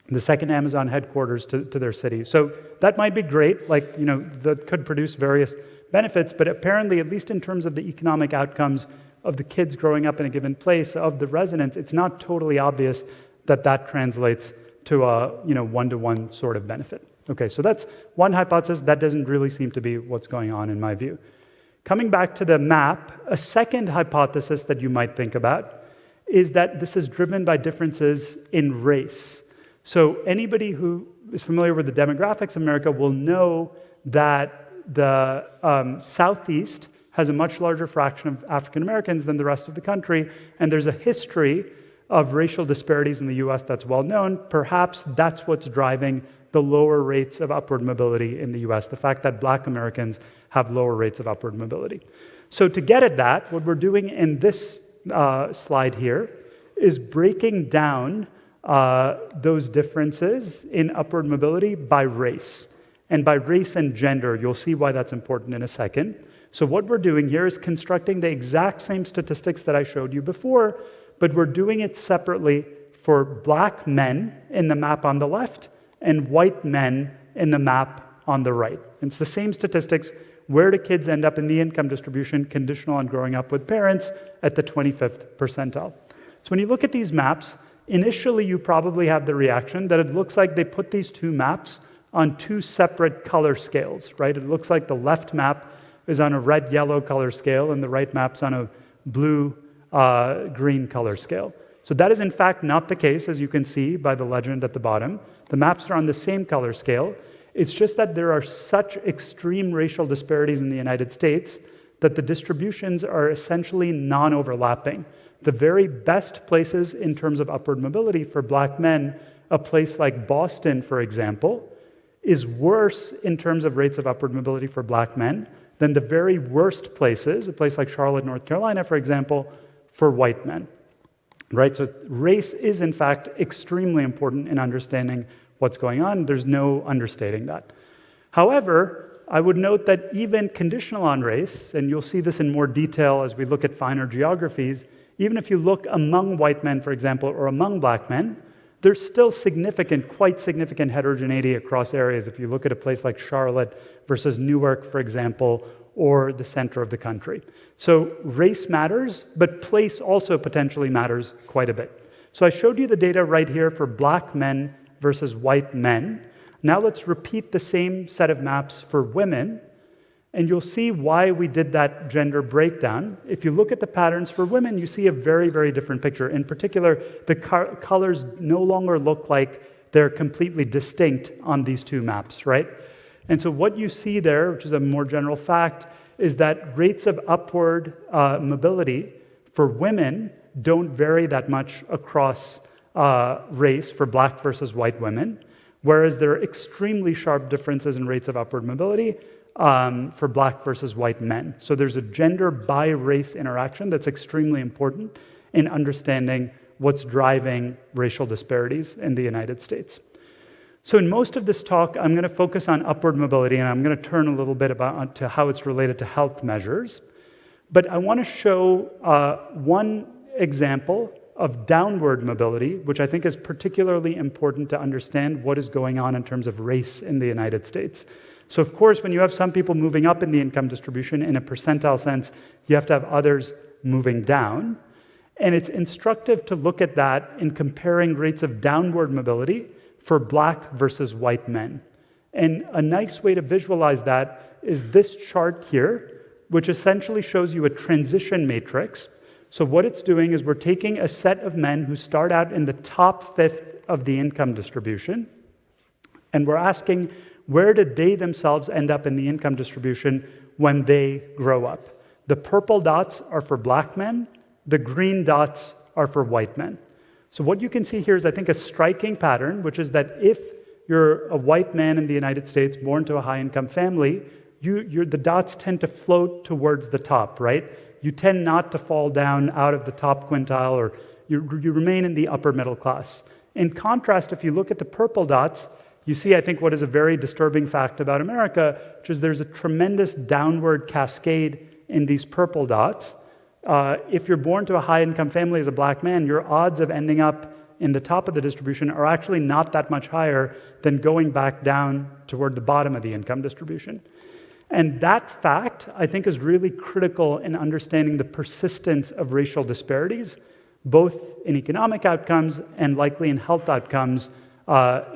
the second Amazon headquarters to their city. So that might be great, that could produce various benefits, but apparently, at least in terms of the economic outcomes of the kids growing up in a given place, of the residents, it's not totally obvious that that translates to a one-to-one sort of benefit. Okay, so that's one hypothesis. That doesn't really seem to be what's going on in my view. Coming back to the map, a second hypothesis that you might think about is that this is driven by differences in race. So anybody who is familiar with the demographics of America will know that the Southeast has a much larger fraction of African Americans than the rest of the country, and there's a history of racial disparities in the US that's well known. Perhaps that's what's driving the lower rates of upward mobility in the US, the fact that Black Americans have lower rates of upward mobility. So to get at that, what we're doing in this slide here is breaking down those differences in upward mobility by race. And by race and gender, you'll see why that's important in a second. So what we're doing here is constructing the exact same statistics that I showed you before, but we're doing it separately for Black men in the map on the left and white men in the map on the right. It's the same statistics. Where do kids end up in the income distribution conditional on growing up with parents at the 25th percentile? So when you look at these maps, initially you probably have the reaction that it looks like they put these two maps on two separate color scales, right? It looks like the left map is on a red-yellow color scale and the right map's on a blue-green color scale. So that is in fact not the case, as you can see by the legend at the bottom. The maps are on the same color scale. It's just that there are such extreme racial disparities in the United States that the distributions are essentially non-overlapping. The very best places in terms of upward mobility for Black men, a place like Boston, for example, is worse in terms of rates of upward mobility for Black men than the very worst places, a place like Charlotte, North Carolina, for example, for white men. Right? So race is, in fact, extremely important in understanding what's going on. There's no understating that. However, I would note that even conditional on race, and you'll see this in more detail as we look at finer geographies, even if you look among white men, for example, or among Black men, there's still significant, quite significant heterogeneity across areas. If you look at a place like Charlotte versus Newark, for example, or the center of the country. So race matters, but place also potentially matters quite a bit. So I showed you the data right here for Black men versus white men. Now let's repeat the same set of maps for women, and you'll see why we did that gender breakdown. If you look at the patterns for women, you see a very, very different picture. In particular, the colors no longer look like they're completely distinct on these two maps, right? And so what you see there, which is a more general fact, is that rates of upward mobility for women don't vary that much across race for Black versus white women, whereas there are extremely sharp differences in rates of upward mobility for Black versus white men. So there's a gender by race interaction that's extremely important in understanding what's driving racial disparities in the United States. So in most of this talk, I'm going to focus on upward mobility, and I'm going to turn a little bit to how it's related to health measures. But I want to show one example of downward mobility, which I think is particularly important to understand what is going on in terms of race in the United States. So of course, when you have some people moving up in the income distribution in a percentile sense, you have to have others moving down. And it's instructive to look at that in comparing rates of downward mobility for Black versus white men. And a nice way to visualize that is this chart here, which essentially shows you a transition matrix. So what it's doing is we're taking a set of men who start out in the top fifth of the income distribution, and we're asking, where did they themselves end up in the income distribution when they grow up? The purple dots are for Black men, the green dots are for white men. So what you can see here is, I think, a striking pattern, which is that if you're a white man in the United States born to a high-income family, the dots tend to float towards the top, right? You tend not to fall down out of the top quintile, or you remain in the upper middle class. In contrast, if you look at the purple dots, you see, I think, what is a very disturbing fact about America, which is there's a tremendous downward cascade in these purple dots. If you're born to a high-income family as a Black man, your odds of ending up in the top of the distribution are actually not that much higher than going back down toward the bottom of the income distribution. And that fact, I think, is really critical in understanding the persistence of racial disparities, both in economic outcomes and likely in health outcomes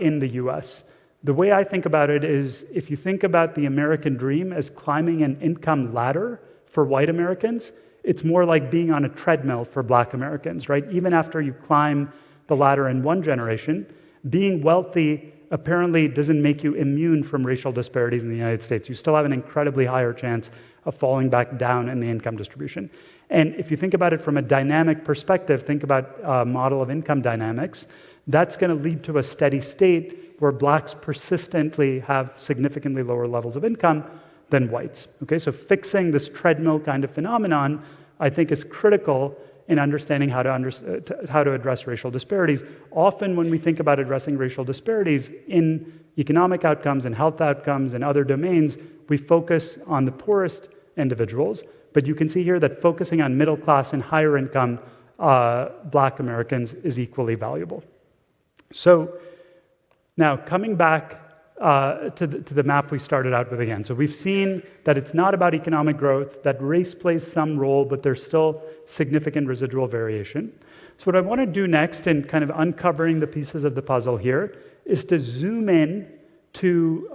in the US. The way I think about it is, if you think about the American dream as climbing an income ladder for white Americans, it's more like being on a treadmill for Black Americans, right? Even after you climb the ladder in one generation, being wealthy apparently doesn't make you immune from racial disparities in the United States. You still have an incredibly higher chance of falling back down in the income distribution. And if you think about it from a dynamic perspective, think about a model of income dynamics, that's going to lead to a steady state where blacks persistently have significantly lower levels of income than whites. Okay, so fixing this treadmill kind of phenomenon, I think, is critical in understanding how to address racial disparities. Often when we think about addressing racial disparities in economic outcomes and health outcomes and other domains, we focus on the poorest individuals. But you can see here that focusing on middle class and higher income Black Americans is equally valuable. So now coming back to the map we started out with again. So we've seen that it's not about economic growth, that race plays some role, but there's still significant residual variation. So what I want to do next in kind of uncovering the pieces of the puzzle here is to zoom in to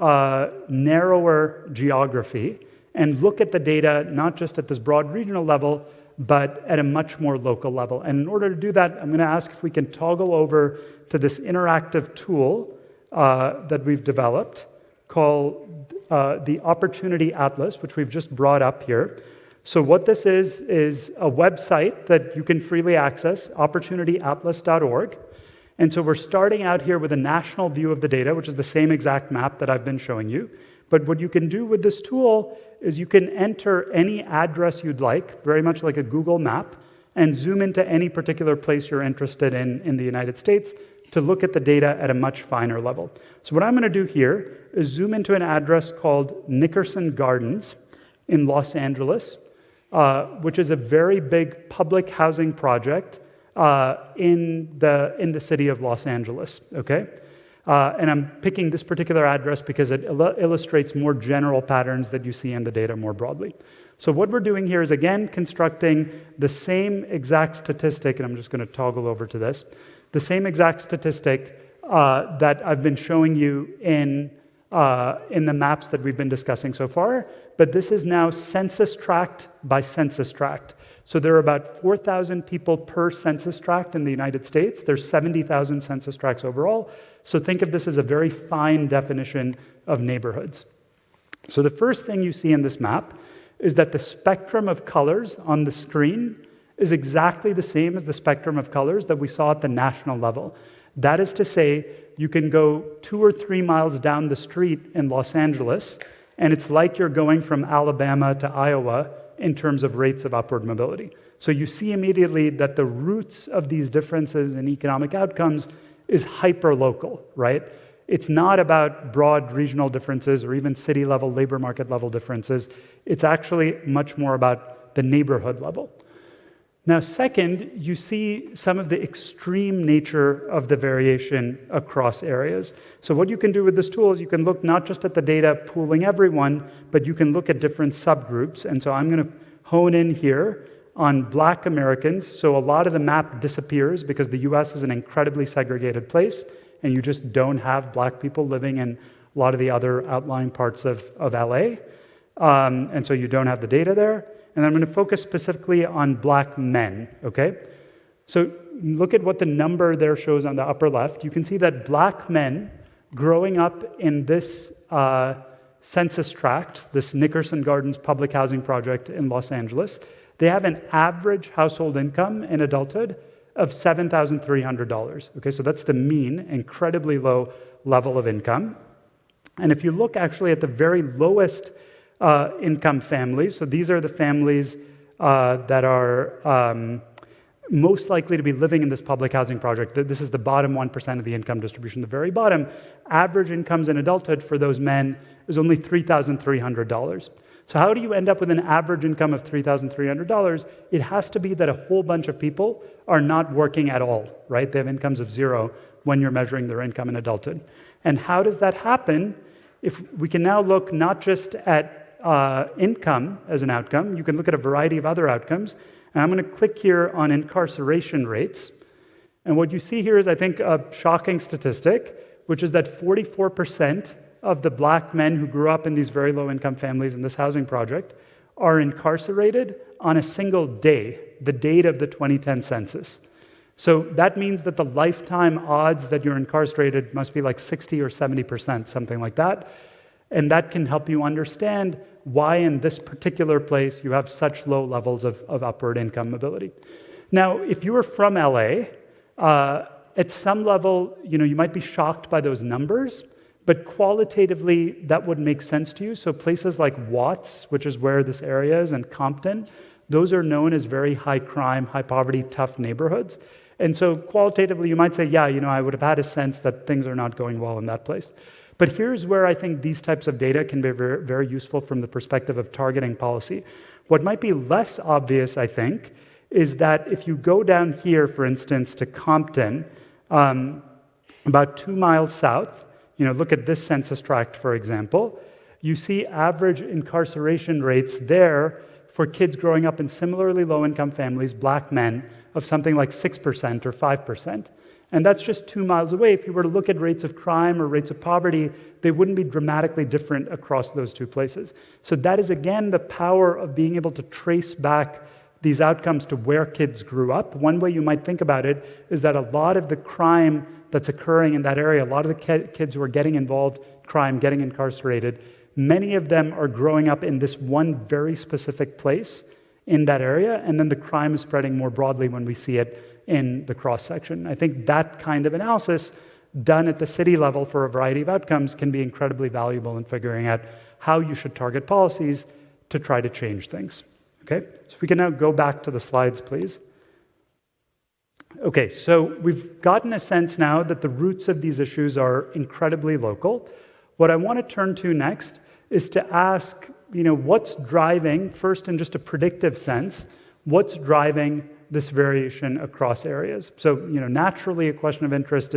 narrower geography and look at the data, not just at this broad regional level, but at a much more local level. And in order to do that, I'm going to ask if we can toggle over to this interactive tool that we've developed called the Opportunity Atlas, which we've just brought up here. So what this is a website that you can freely access, opportunityatlas.org. And so we're starting out here with a national view of the data, which is the same exact map that I've been showing you. But what you can do with this tool is you can enter any address you'd like, very much like a Google map, and zoom into any particular place you're interested in the United States to look at the data at a much finer level. So what I'm going to do here is zoom into an address called Nickerson Gardens in Los Angeles, which is a very big public housing project in the city of Los Angeles, okay? And I'm picking this particular address because it illustrates more general patterns that you see in the data more broadly. So what we're doing here is, again, constructing the same exact statistic, and I'm just going to toggle over to this, the same exact statistic that I've been showing you in the maps that we've been discussing so far, but this is now census tract by census tract. So there are about 4,000 people per census tract in the United States. There's 70,000 census tracts overall. So think of this as a very fine definition of neighborhoods. So the first thing you see in this map is that the spectrum of colors on the screen is exactly the same as the spectrum of colors that we saw at the national level. That is to say, you can go 2 or 3 miles down the street in Los Angeles, and it's like you're going from Alabama to Iowa in terms of rates of upward mobility. So you see immediately that the roots of these differences in economic outcomes is hyper-local, right? It's not about broad regional differences or even city-level, labor market-level differences. It's actually much more about the neighborhood level. Now, second, you see some of the extreme nature of the variation across areas. So what you can do with this tool is you can look not just at the data pooling everyone, but you can look at different subgroups. And so I'm going to hone in here on Black Americans. So a lot of the map disappears because the US is an incredibly segregated place, and you just don't have Black people living in a lot of the other outlying parts of LA. And so you don't have the data there. And I'm going to focus specifically on Black men, okay? So look at what the number there shows on the upper left. You can see that Black men growing up in this census tract, this Nickerson Gardens public housing project in Los Angeles, they have an average household income in adulthood of $7,300, okay? So that's the mean, incredibly low level of income. And if you look actually at the very lowest income families. So these are the families that are most likely to be living in this public housing project. This is the bottom 1% of the income distribution. The very bottom, average incomes in adulthood for those men is only $3,300. So how do you end up with an average income of $3,300? It has to be that a whole bunch of people are not working at all, right? They have incomes of zero when you're measuring their income in adulthood. And how does that happen? If we can now look not just at income as an outcome, you can look at a variety of other outcomes. And I'm going to click here on incarceration rates. And what you see here is, I think, a shocking statistic, which is that 44% of the Black men who grew up in these very low-income families in this housing project are incarcerated on a single day, the date of the 2010 census. So that means that the lifetime odds that you're incarcerated must be like 60 or 70%, something like that. And that can help you understand why in this particular place you have such low levels of upward income mobility. Now, if you are from LA, At some level, you might be shocked by those numbers, but qualitatively, that would make sense to you. So places like Watts, which is where this area is, and Compton, those are known as very high crime, high poverty, tough neighborhoods. And so qualitatively, you might say, yeah, I would have had a sense that things are not going well in that place. But here's where I think these types of data can be very, very useful from the perspective of targeting policy. What might be less obvious, I think, is that if you go down here, for instance, to Compton, about 2 miles south, look at this census tract, for example, you see average incarceration rates there for kids growing up in similarly low-income families, black men, of something like 6% or 5%. And that's just 2 miles away. If you were to look at rates of crime or rates of poverty, they wouldn't be dramatically different across those two places. So that is, again, the power of being able to trace back these outcomes to where kids grew up. One way you might think about it is that a lot of the crime that's occurring in that area, a lot of the kids who are getting involved in crime, getting incarcerated, many of them are growing up in this one very specific place in that area, and then the crime is spreading more broadly when we see it in the cross-section. I think that kind of analysis done at the city level for a variety of outcomes can be incredibly valuable in figuring out how you should target policies to try to change things. Okay, so if we can now go back to the slides, please. Okay, so we've gotten a sense now that the roots of these issues are incredibly local. What I want to turn to next is to ask, what's driving, first in just a predictive sense, what's driving this variation across areas? So, naturally a question of interest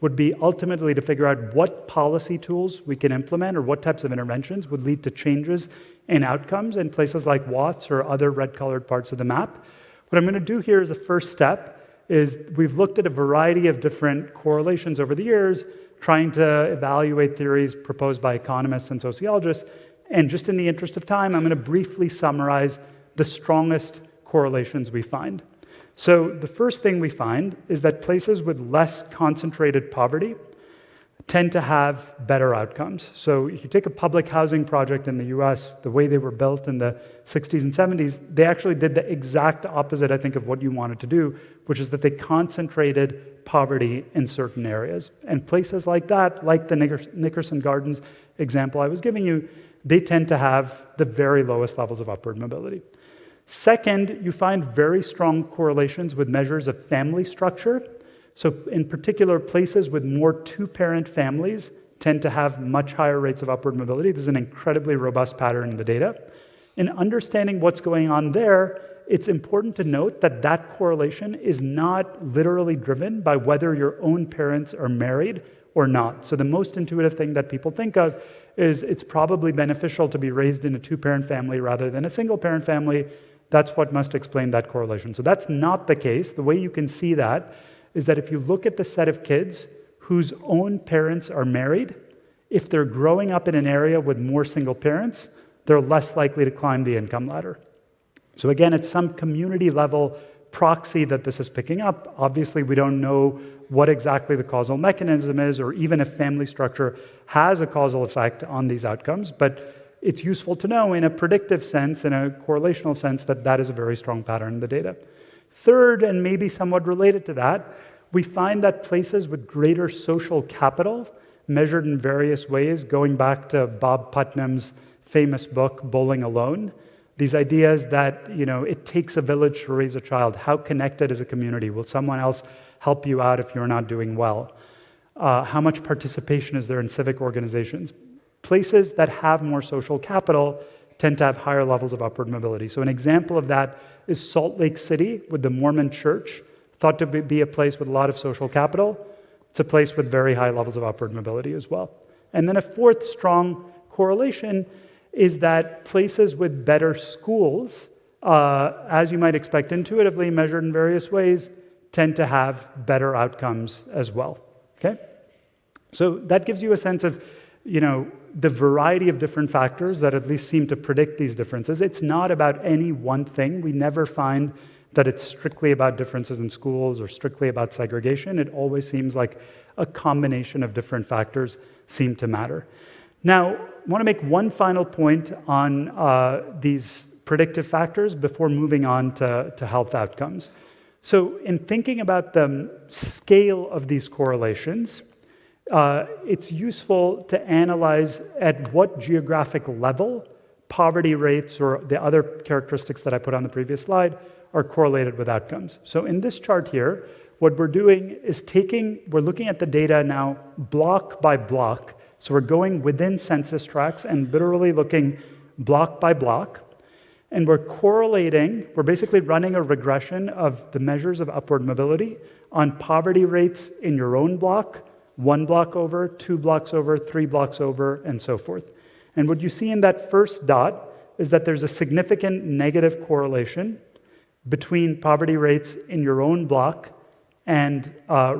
would be ultimately to figure out what policy tools we can implement or what types of interventions would lead to changes in outcomes in places like Watts or other red-colored parts of the map. What I'm going to do here as a first step is we've looked at a variety of different correlations over the years, trying to evaluate theories proposed by economists and sociologists. And just in the interest of time, I'm going to briefly summarize the strongest correlations we find. So the first thing we find is that places with less concentrated poverty tend to have better outcomes. So if you take a public housing project in the US, the way they were built in the 60s and 70s, they actually did the exact opposite, I think, of what you wanted to do, which is that they concentrated poverty in certain areas. And places like that, like the Nickerson Gardens example I was giving you, they tend to have the very lowest levels of upward mobility. Second, you find very strong correlations with measures of family structure. So in particular, places with more two-parent families tend to have much higher rates of upward mobility. This is an incredibly robust pattern in the data. In understanding what's going on there, it's important to note that that correlation is not literally driven by whether your own parents are married or not. So the most intuitive thing that people think of is it's probably beneficial to be raised in a two-parent family rather than a single-parent family. That's what must explain that correlation. So that's not the case. The way you can see that is that if you look at the set of kids whose own parents are married, if they're growing up in an area with more single parents, they're less likely to climb the income ladder. So again, it's some community level proxy that this is picking up. Obviously, we don't know what exactly the causal mechanism is, or even if family structure has a causal effect on these outcomes, but it's useful to know in a predictive sense, in a correlational sense, that that is a very strong pattern in the data. Third, and maybe somewhat related to that, we find that places with greater social capital, measured in various ways, going back to Bob Putnam's famous book, Bowling Alone, these ideas that, it takes a village to raise a child. How connected is a community? Will someone else help you out if you're not doing well? How much participation is there in civic organizations? Places that have more social capital tend to have higher levels of upward mobility. So an example of that is Salt Lake City with the Mormon Church, thought to be a place with a lot of social capital. It's a place with very high levels of upward mobility as well. And then a fourth strong correlation is that places with better schools, as you might expect intuitively, measured in various ways, tend to have better outcomes as well. Okay? So that gives you a sense of, the variety of different factors that at least seem to predict these differences. It's not about any one thing. We never find that it's strictly about differences in schools or strictly about segregation. It always seems like a combination of different factors seem to matter. Now, I want to make one final point on these predictive factors before moving on to health outcomes. So in thinking about the scale of these correlations, it's useful to analyze at what geographic level poverty rates or the other characteristics that I put on the previous slide are correlated with outcomes. So in this chart here, what we're doing is we're looking at the data now block by block. So we're going within census tracts and literally looking block by block. And we're basically running a regression of the measures of upward mobility on poverty rates in your own block, 1 block over, 2 blocks over, 3 blocks over, and so forth. And what you see in that first dot is that there's a significant negative correlation between poverty rates in your own block and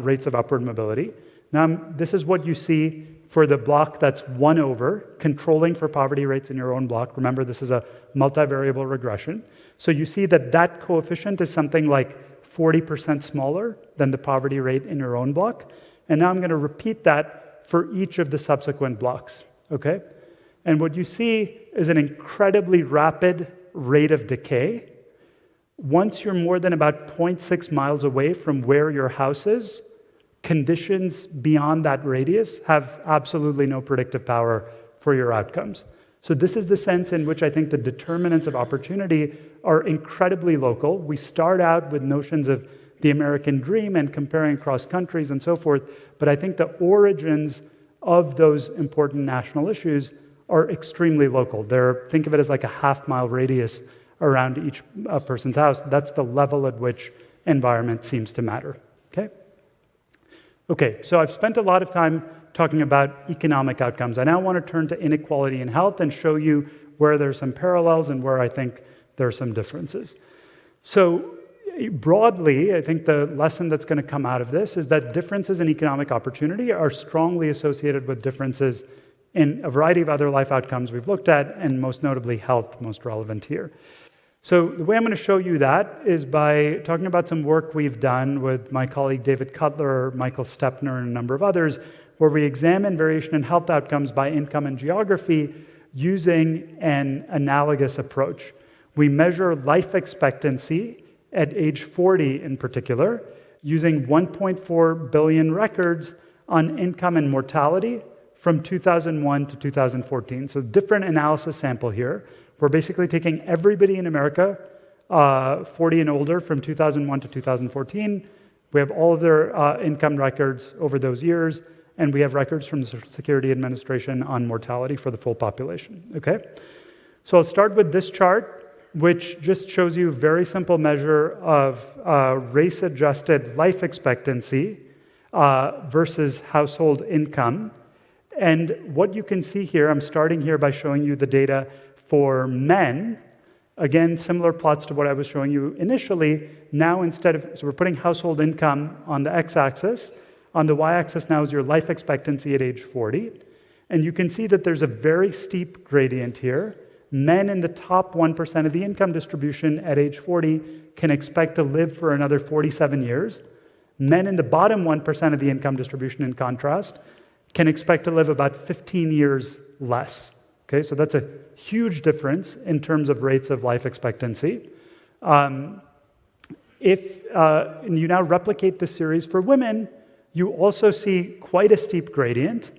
rates of upward mobility. Now, this is what you see for the block that's 1 over, controlling for poverty rates in your own block. Remember, this is a multivariable regression. So you see that that coefficient is something like 40% smaller than the poverty rate in your own block. And now I'm going to repeat that for each of the subsequent blocks, okay? And what you see is an incredibly rapid rate of decay. Once you're more than about 0.6 miles away from where your house is, conditions beyond that radius have absolutely no predictive power for your outcomes. So this is the sense in which I think the determinants of opportunity are incredibly local. We start out with notions of the American dream and comparing across countries and so forth, but I think the origins of those important national issues are extremely local. Think of it as like a half-mile radius around each person's house. That's the level at which environment seems to matter, okay? Okay, so I've spent a lot of time talking about economic outcomes. I now want to turn to inequality in health and show you where there's some parallels and where I think there are some differences. So broadly, I think the lesson that's going to come out of this is that differences in economic opportunity are strongly associated with differences in a variety of other life outcomes we've looked at, and most notably health, most relevant here. So the way I'm going to show you that is by talking about some work we've done with my colleague David Cutler, Michael Stepner, and a number of others, where we examine variation in health outcomes by income and geography using an analogous approach. We measure life expectancy at age 40 in particular, using 1.4 billion records on income and mortality from 2001 to 2014. So different analysis sample here. We're basically taking everybody in America, 40 and older, from 2001 to 2014. We have all of their income records over those years, and we have records from the Social Security Administration on mortality for the full population, okay? So I'll start with this chart, which just shows you a very simple measure of race-adjusted life expectancy versus household income. And what you can see here, I'm starting here by showing you the data for men. Again, similar plots to what I was showing you initially. Now so we're putting household income on the x-axis. On the y-axis now is your life expectancy at age 40. And you can see that there's a very steep gradient here. Men in the top 1% of the income distribution at age 40 can expect to live for another 47 years. Men in the bottom 1% of the income distribution, in contrast, can expect to live about 15 years less. Okay, so that's a huge difference in terms of rates of life expectancy. If you now replicate this series for women, you also see quite a steep gradient,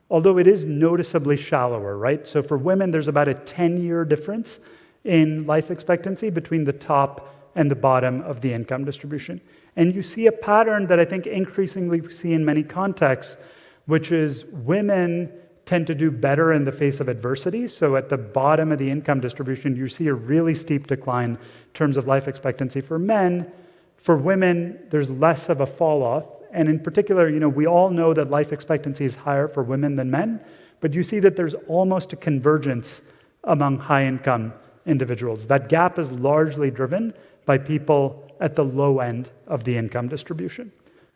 although it is noticeably shallower, right? So for women, there's about a 10-year difference in life expectancy between the top and the bottom of the income distribution. And you see a pattern that I think increasingly we see in many contexts, which is women tend to do better in the face of adversity. So at the bottom of the income distribution, you see a really steep decline in terms of life expectancy for men. For women, there's less of a fall off. And in particular, we all know that life expectancy is higher for women than men, but you see that there's almost a convergence among high-income individuals. That gap is largely driven by people at the low end of the income distribution.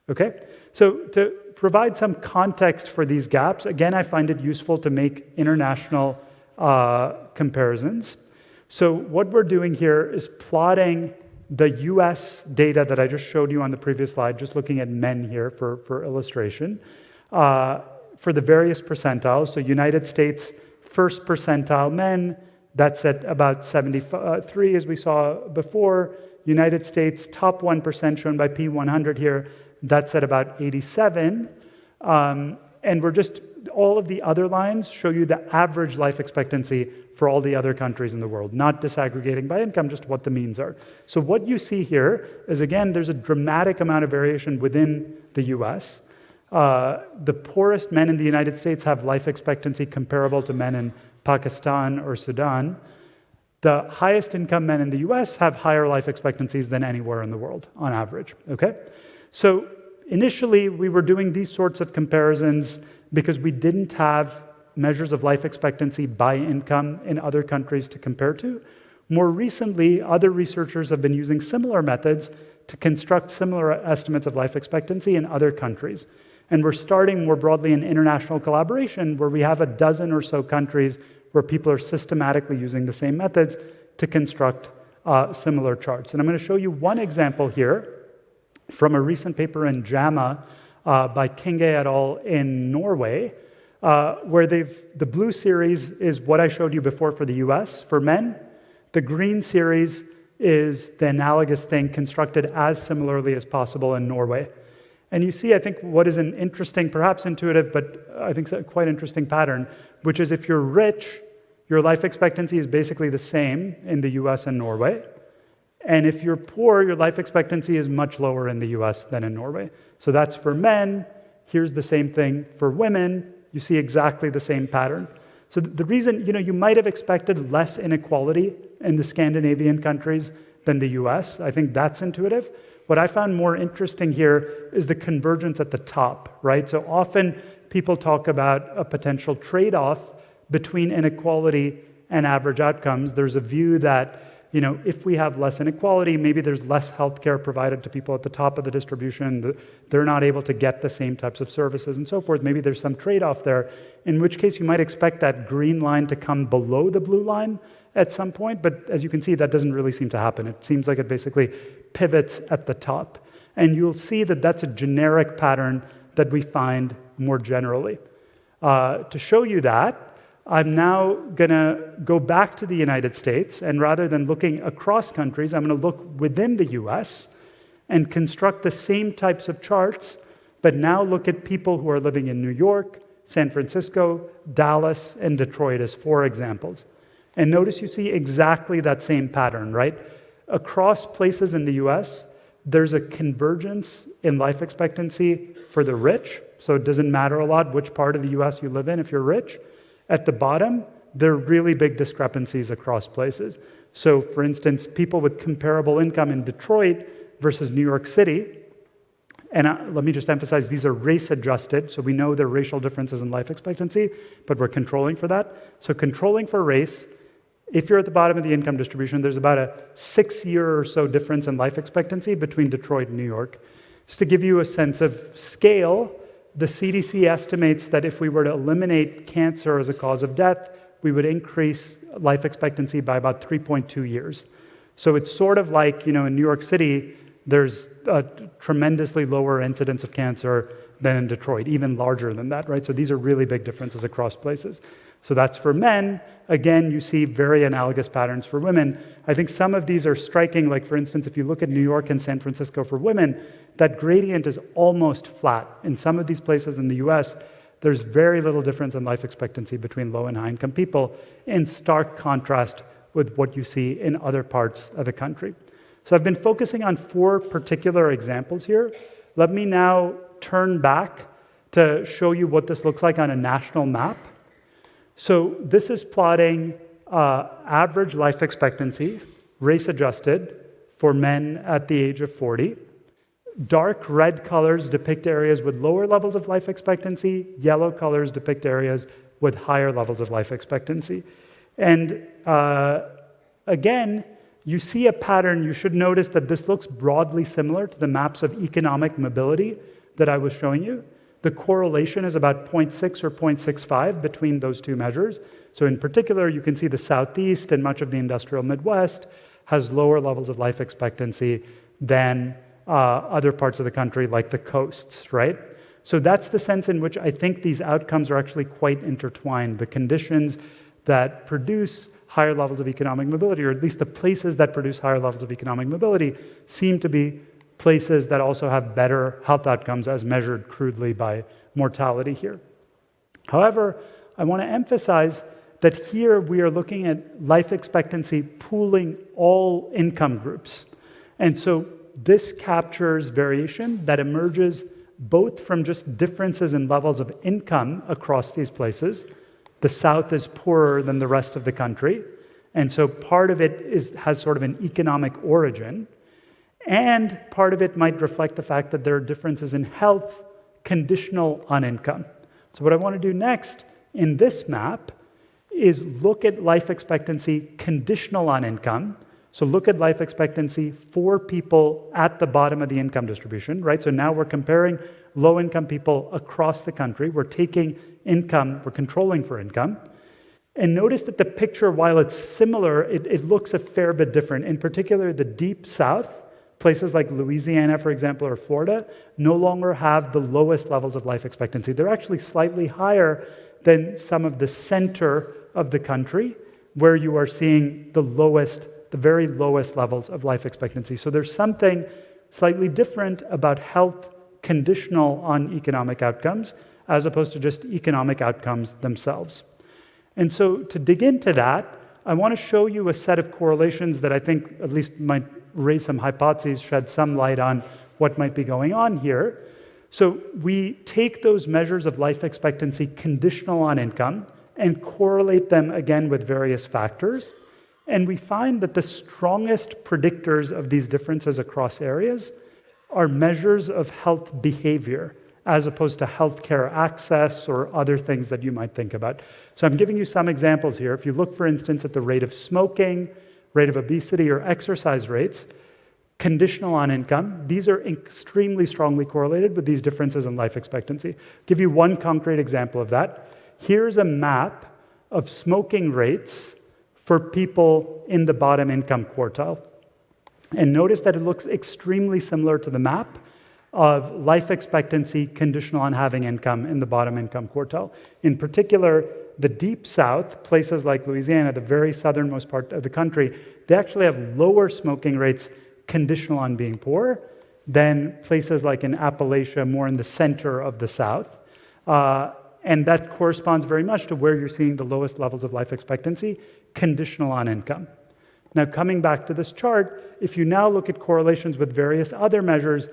Okay? So to provide some context for these gaps, again, I find it useful to make international comparisons. So what we're doing here is plotting the US data that I just showed you on the previous slide, just looking at men here for illustration, for the various percentiles. So United States, first percentile men, that's at about 73, as we saw before. United States, top 1% shown by P100 here, that's at about 87. And all of the other lines show you the average life expectancy for all the other countries in the world, not disaggregating by income, just what the means are. So what you see here is, again, there's a dramatic amount of variation within the US. The poorest men in the United States have life expectancy comparable to men in Pakistan or Sudan. The highest income men in the US have higher life expectancies than anywhere in the world on average, okay? So initially, we were doing these sorts of comparisons because we didn't have measures of life expectancy by income in other countries to compare to. More recently, other researchers have been using similar methods to construct similar estimates of life expectancy in other countries. And we're starting more broadly an international collaboration where we have a dozen or so countries where people are systematically using the same methods to construct similar charts. And I'm going to show you one example here from a recent paper in JAMA by Kinge et al. In Norway, where the blue series is what I showed you before for the US for men. The green series is the analogous thing constructed as similarly as possible in Norway. And you see, I think, what is an interesting, perhaps intuitive, but I think a quite interesting pattern, which is if you're rich, your life expectancy is basically the same in the US and Norway. And if you're poor, your life expectancy is much lower in the US than in Norway. So that's for men. Here's the same thing for women. You see exactly the same pattern. So the reason, you might have expected less inequality in the Scandinavian countries than the US. I think that's intuitive. What I found more interesting here is the convergence at the top, right? So often people talk about a potential trade-off between inequality and average outcomes. There's a view that, if we have less inequality, maybe there's less healthcare provided to people at the top of the distribution. They're not able to get the same types of services and so forth. Maybe there's some trade-off there, in which case you might expect that green line to come below the blue line at some point. But as you can see, that doesn't really seem to happen. It seems like it basically pivots at the top. And you'll see that that's a generic pattern that we find more generally. To show you that, I'm now going to go back to the United States, and rather than looking across countries, I'm going to look within the US and construct the same types of charts, but now look at people who are living in New York, San Francisco, Dallas, and Detroit as 4 examples. And notice you see exactly that same pattern, right? Across places in the US, there's a convergence in life expectancy for the rich, so it doesn't matter a lot which part of the US you live in if you're rich. At the bottom, there are really big discrepancies across places. So, for instance, people with comparable income in Detroit versus New York City, and let me just emphasize, these are race-adjusted, so we know there are racial differences in life expectancy, but we're controlling for that. So controlling for race, if you're at the bottom of the income distribution, there's about a 6-year or so difference in life expectancy between Detroit and New York. Just to give you a sense of scale, the CDC estimates that if we were to eliminate cancer as a cause of death, we would increase life expectancy by about 3.2 years. So it's sort of like, in New York City, there's a tremendously lower incidence of cancer than in Detroit, even larger than that, right? So these are really big differences across places. So that's for men. Again, you see very analogous patterns for women. I think some of these are striking, like for instance, if you look at New York and San Francisco for women, that gradient is almost flat. In some of these places in the US, there's very little difference in life expectancy between low and high income people, in stark contrast with what you see in other parts of the country. So I've been focusing on 4 particular examples here. Let me now turn back to show you what this looks like on a national map. So this is plotting average life expectancy, race-adjusted, for men at the age of 40. Dark red colors depict areas with lower levels of life expectancy. Yellow colors depict areas with higher levels of life expectancy. And again, you see a pattern. You should notice that this looks broadly similar to the maps of economic mobility that I was showing you. The correlation is about 0.6 or 0.65 between those 2 measures. So in particular, you can see the Southeast and much of the industrial Midwest has lower levels of life expectancy than other parts of the country, like the coasts, right? So that's the sense in which I think these outcomes are actually quite intertwined. The conditions that produce higher levels of economic mobility, or at least the places that produce higher levels of economic mobility seem to be places that also have better health outcomes as measured crudely by mortality here. However, I want to emphasize that here we are looking at life expectancy pooling all income groups. And so this captures variation that emerges both from just differences in levels of income across these places. The South is poorer than the rest of the country, and so part of it has sort of an economic origin, and part of it might reflect the fact that there are differences in health conditional on income. So what I want to do next in this map is look at life expectancy conditional on income. So look at life expectancy for people at the bottom of the income distribution, right? So now we're comparing low-income people across the country. We're taking income, we're controlling for income. And notice that the picture, while it's similar, it looks a fair bit different. In particular, the Deep South, places like Louisiana, for example, or Florida, no longer have the lowest levels of life expectancy. They're actually slightly higher than some of the center of the country, where you are seeing the very lowest levels of life expectancy. So there's something slightly different about health conditional on economic outcomes, as opposed to just economic outcomes themselves. And so to dig into that, I want to show you a set of correlations that I think at least might raise some hypotheses, shed some light on what might be going on here. So we take those measures of life expectancy conditional on income and correlate them again with various factors. And we find that the strongest predictors of these differences across areas are measures of health behavior, as opposed to healthcare access or other things that you might think about. So I'm giving you some examples here. If you look, for instance, at the rate of smoking, rate of obesity, or exercise rates, conditional on income, these are extremely strongly correlated with these differences in life expectancy. I'll give you one concrete example of that. Here's a map of smoking rates for people in the bottom income quartile. And notice that it looks extremely similar to the map of life expectancy conditional on having income in the bottom income quartile. In particular, the Deep South, places like Louisiana, the very southernmost part of the country, they actually have lower smoking rates conditional on being poor than places like in Appalachia, more in the center of the South. And that corresponds very much to where you're seeing the lowest levels of life expectancy, conditional on income. Now, coming back to this chart, if you now look at correlations with various other measures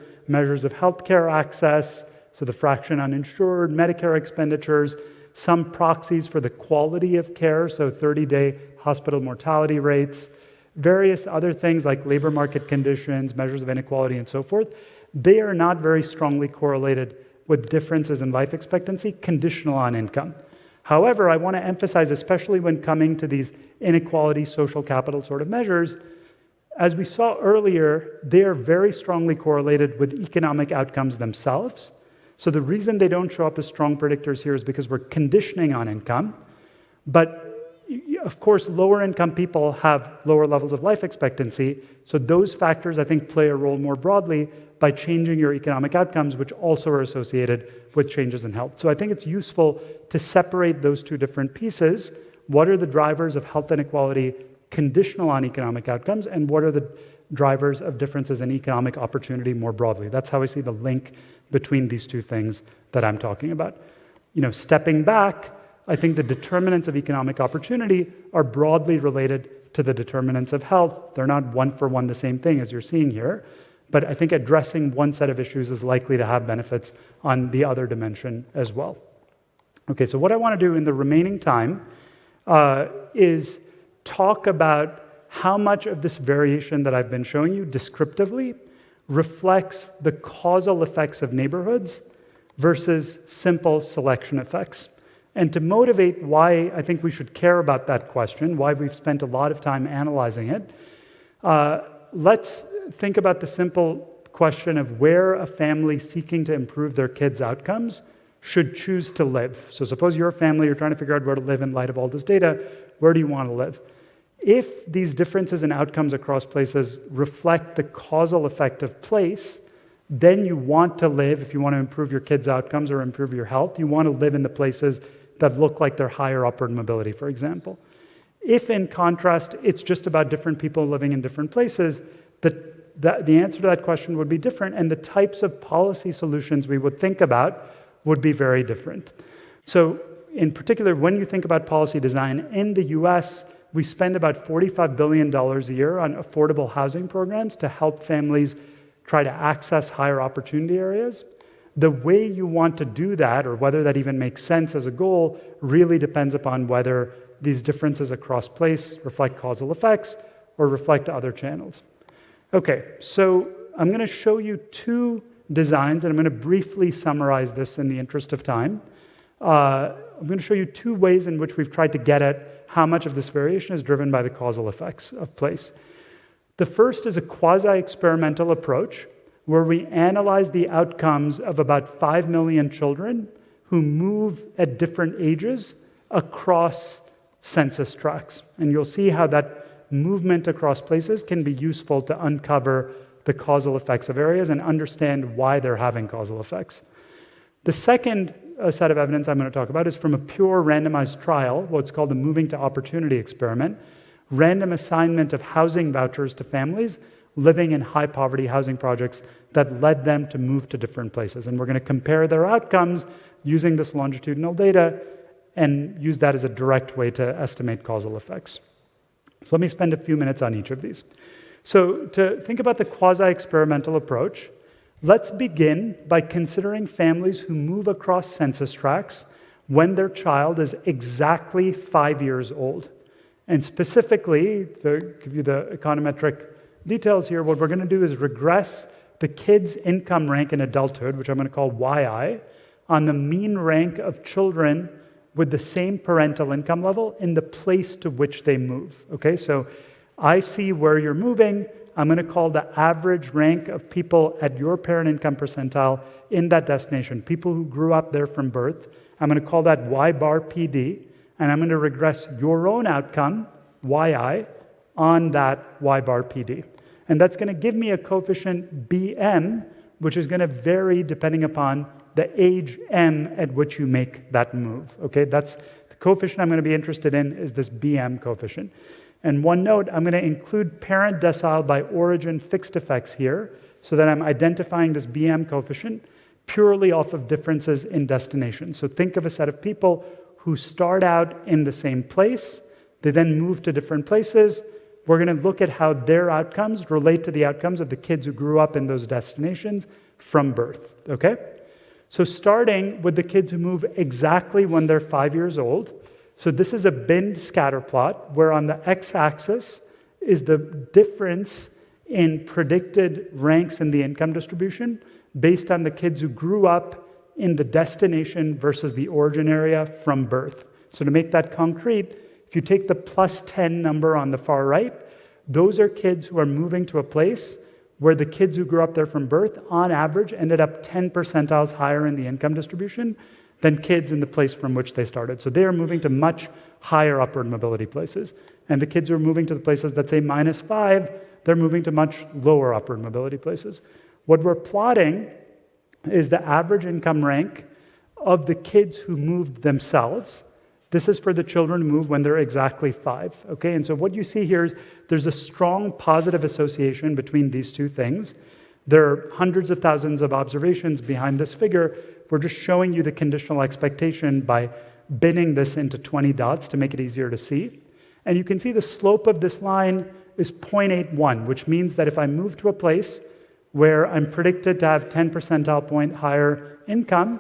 of healthcare access, so the fraction uninsured, Medicare expenditures, some proxies for the quality of care, so 30-day hospital mortality rates, various other things like labor market conditions, measures of inequality, and so forth, they are not very strongly correlated with differences in life expectancy conditional on income. However, I want to emphasize, especially when coming to these inequality, social capital sort of measures, as we saw earlier, they are very strongly correlated with economic outcomes themselves. So the reason they don't show up as strong predictors here is because we're conditioning on income. But of course, lower income people have lower levels of life expectancy. So those factors, I think, play a role more broadly by changing your economic outcomes, which also are associated with changes in health. So I think it's useful to separate those two different pieces. What are the drivers of health inequality conditional on economic outcomes, and what are the drivers of differences in economic opportunity more broadly? That's how I see the link between these two things that I'm talking about. Stepping back, I think the determinants of economic opportunity are broadly related to the determinants of health. They're not one-for-one the same thing as you're seeing here, but I think addressing one set of issues is likely to have benefits on the other dimension as well. Okay, so what I want to do in the remaining time is talk about how much of this variation that I've been showing you descriptively reflects the causal effects of neighborhoods versus simple selection effects. And to motivate why I think we should care about that question, why we've spent a lot of time analyzing it, let's think about the simple question of where a family seeking to improve their kids' outcomes should choose to live. So suppose you're a family, you're trying to figure out where to live in light of all this data. Where do you want to live? If these differences in outcomes across places reflect the causal effect of place, then you want to live, if you want to improve your kids' outcomes or improve your health, you want to live in the places that look like they're higher upward mobility, for example. If, in contrast, it's just about different people living in different places, the answer to that question would be different, and the types of policy solutions we would think about would be very different. So, in particular, when you think about policy design, in the US, we spend about $45 billion a year on affordable housing programs to help families try to access higher opportunity areas. The way you want to do that, or whether that even makes sense as a goal, really depends upon whether these differences across place reflect causal effects or reflect other channels. Okay, so I'm going to show you two designs, and I'm going to briefly summarize this in the interest of time. I'm going to show you two ways in which we've tried to get at how much of this variation is driven by the causal effects of place. The first is a quasi-experimental approach where we analyze the outcomes of about 5 million children who move at different ages across census tracts. And you'll see how that movement across places can be useful to uncover the causal effects of areas and understand why they're having causal effects. The second set of evidence I'm going to talk about is from a pure randomized trial, what's called the Moving to Opportunity experiment, random assignment of housing vouchers to families living in high-poverty housing projects that led them to move to different places. And we're going to compare their outcomes using this longitudinal data and use that as a direct way to estimate causal effects. So let me spend a few minutes on each of these. So to think about the quasi-experimental approach, let's begin by considering families who move across census tracts when their child is exactly 5 years old. And specifically, to give you the econometric details here, what we're going to do is regress the kid's income rank in adulthood, which I'm going to call YI, on the mean rank of children with the same parental income level in the place to which they move. Okay, so I see where you're moving. I'm going to call the average rank of people at your parent income percentile in that destination, people who grew up there from birth. I'm going to call that Y bar PD, and I'm going to regress your own outcome, YI, on that Y bar PD. And that's going to give me a coefficient BM, which is going to vary depending upon the age M at which you make that move. Okay, that's the coefficient I'm going to be interested in is this BM coefficient. And one note, I'm going to include parent decile by origin fixed effects here so that I'm identifying this BM coefficient purely off of differences in destination. So think of a set of people who start out in the same place, they then move to different places. We're going to look at how their outcomes relate to the outcomes of the kids who grew up in those destinations from birth, okay? So starting with the kids who move exactly when they're 5 years old. So this is a binned scatter plot where on the x-axis is the difference in predicted ranks in the income distribution based on the kids who grew up in the destination versus the origin area from birth. So to make that concrete, if you take the plus 10 number on the far right, those are kids who are moving to a place where the kids who grew up there from birth, on average, ended up 10 percentiles higher in the income distribution than kids in the place from which they started. So they are moving to much higher upward mobility places. And the kids who are moving to the places that say -5, they're moving to much lower upward mobility places. What we're plotting is the average income rank of the kids who moved themselves. This is for the children who move when they're exactly 5, okay? And so what you see here is there's a strong positive association between these two things. There are hundreds of thousands of observations behind this figure. We're just showing you the conditional expectation by binning this into 20 dots to make it easier to see. And you can see the slope of this line is 0.81, which means that if I move to a place where I'm predicted to have 10 percentile point higher income,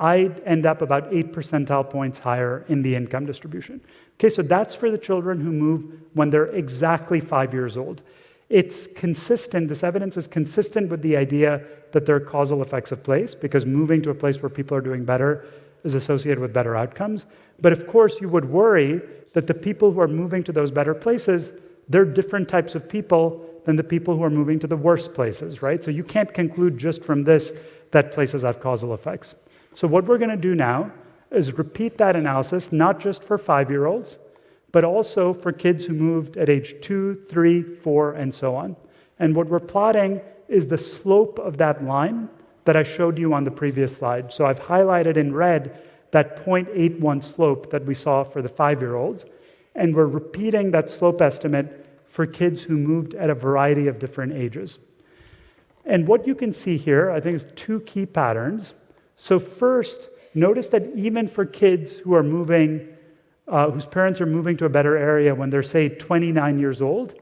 I'd end up about 8 percentile points higher in the income distribution. Okay, so that's for the children who move when they're exactly 5 years old. It's consistent, this evidence is consistent with the idea that there are causal effects of place, because moving to a place where people are doing better is associated with better outcomes. But of course, you would worry that the people who are moving to those better places, they're different types of people than the people who are moving to the worst places, right? So you can't conclude just from this that places have causal effects. So what we're going to do now is repeat that analysis, not just for 5-year-olds, but also for kids who moved at age 2, 3, 4, and so on. And what we're plotting is the slope of that line that I showed you on the previous slide. So I've highlighted in red that 0.81 slope that we saw for the 5-year-olds. And we're repeating that slope estimate for kids who moved at a variety of different ages. And what you can see here, I think, is two key patterns. So first, notice that even for kids who are moving, whose parents are moving to a better area when they're, say, 29 years old,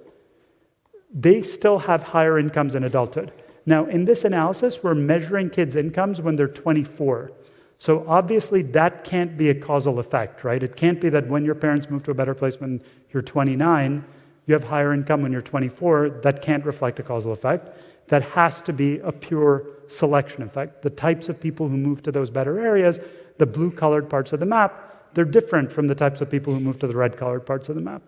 they still have higher incomes in adulthood. Now, in this analysis, we're measuring kids' incomes when they're 24. So obviously, that can't be a causal effect, right? It can't be that when your parents move to a better place when you're 29, you have higher income when you're 24. That can't reflect a causal effect. That has to be a pure selection effect. The types of people who move to those better areas, the blue-colored parts of the map, they're different from the types of people who move to the red-colored parts of the map.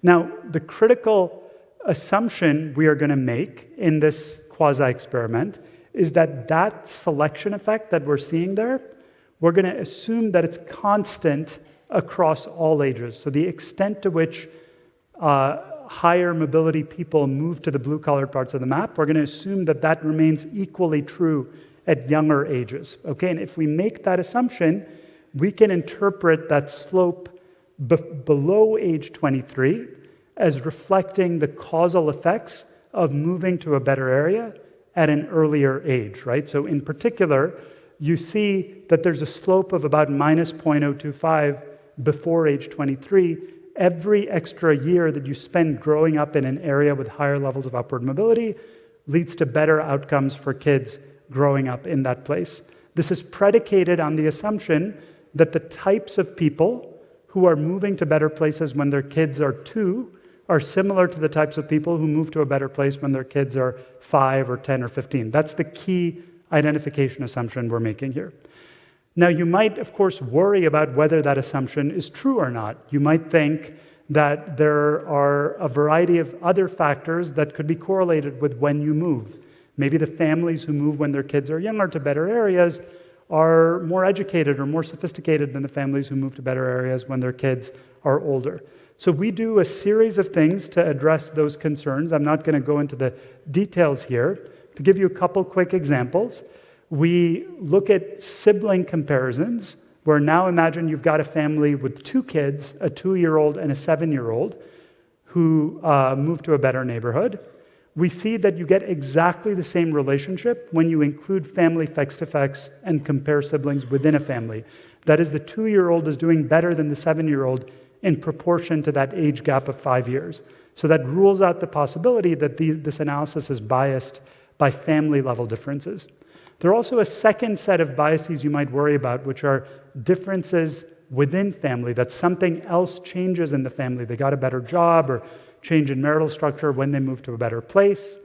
Now, the critical assumption we are going to make in this quasi-experiment is that that selection effect that we're seeing there, we're going to assume that it's constant across all ages. So the extent to which higher mobility people move to the blue-colored parts of the map, we're going to assume that that remains equally true at younger ages. Okay, and if we make that assumption, we can interpret that slope below age 23 as reflecting the causal effects of moving to a better area at an earlier age, right? So in particular, you see that there's a slope of about minus 0.025 before age 23. Every extra year that you spend growing up in an area with higher levels of upward mobility leads to better outcomes for kids growing up in that place. This is predicated on the assumption that the types of people who are moving to better places when their kids are 2 are similar to the types of people who move to a better place when their kids are 5 or 10 or 15. That's the key identification assumption we're making here. Now, you might, of course, worry about whether that assumption is true or not. You might think that there are a variety of other factors that could be correlated with when you move. Maybe the families who move when their kids are younger to better areas are more educated or more sophisticated than the families who move to better areas when their kids are older. So we do a series of things to address those concerns. I'm not going to go into the details here. To give you a couple quick examples, we look at sibling comparisons, where now imagine you've got a family with 2 kids, a 2-year-old and a 7-year-old, who move to a better neighborhood. We see that you get exactly the same relationship when you include family fixed effects and compare siblings within a family. That is, the 2-year-old is doing better than the 7-year-old in proportion to that age gap of 5 years. So that rules out the possibility that this analysis is biased by family-level differences. There are also a second set of biases you might worry about, which are differences within family, that something else changes in the family. They got a better job or change in marital structure when they move to a better place.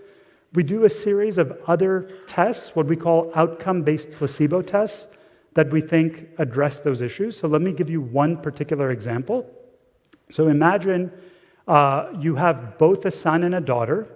We do a series of other tests, what we call outcome-based placebo tests, that we think address those issues. So let me give you one particular example. So imagine you have both a son and a daughter.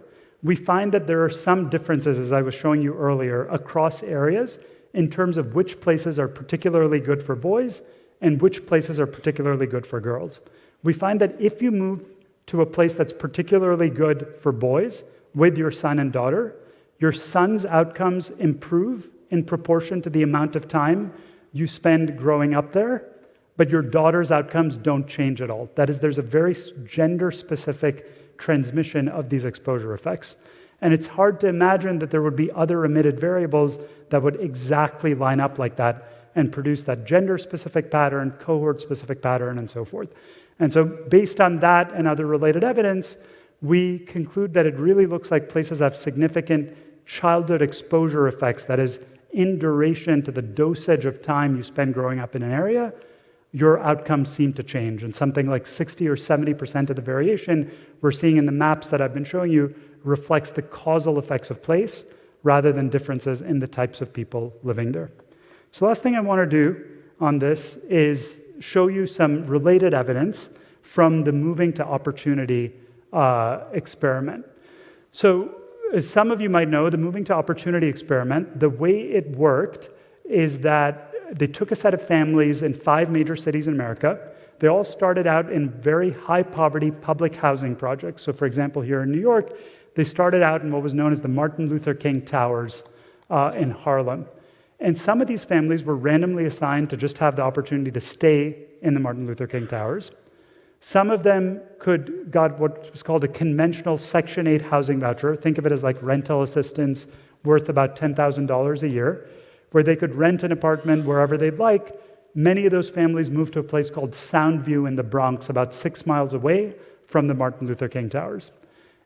We find that there are some differences, as I was showing you earlier, across areas in terms of which places are particularly good for boys and which places are particularly good for girls. We find that if you move to a place that's particularly good for boys with your son and daughter, your son's outcomes improve in proportion to the amount of time you spend growing up there, but your daughter's outcomes don't change at all. That is, there's a very gender-specific transmission of these exposure effects. And it's hard to imagine that there would be other emitted variables that would exactly line up like that and produce that gender-specific pattern, cohort-specific pattern, and so forth. And so based on that and other related evidence, we conclude that it really looks like places have significant childhood exposure effects, that is, in duration to the dosage of time you spend growing up in an area, your outcomes seem to change. And something like 60 or 70% of the variation we're seeing in the maps that I've been showing you reflects the causal effects of place rather than differences in the types of people living there. So the last thing I want to do on this is show you some related evidence from the moving to opportunity experiment. So as some of you might know, the moving to opportunity experiment, the way it worked is that they took a set of families in 5 major cities in America. They all started out in very high poverty public housing projects. So for example, here in New York, they started out in what was known as the Martin Luther King Towers in Harlem. And some of these families were randomly assigned to just have the opportunity to stay in the Martin Luther King Towers. Some of them got what was called a conventional Section 8 housing voucher. Think of it as like rental assistance worth about $10,000 a year, where they could rent an apartment wherever they'd like. Many of those families moved to a place called Soundview in the Bronx, about 6 miles away from the Martin Luther King Towers.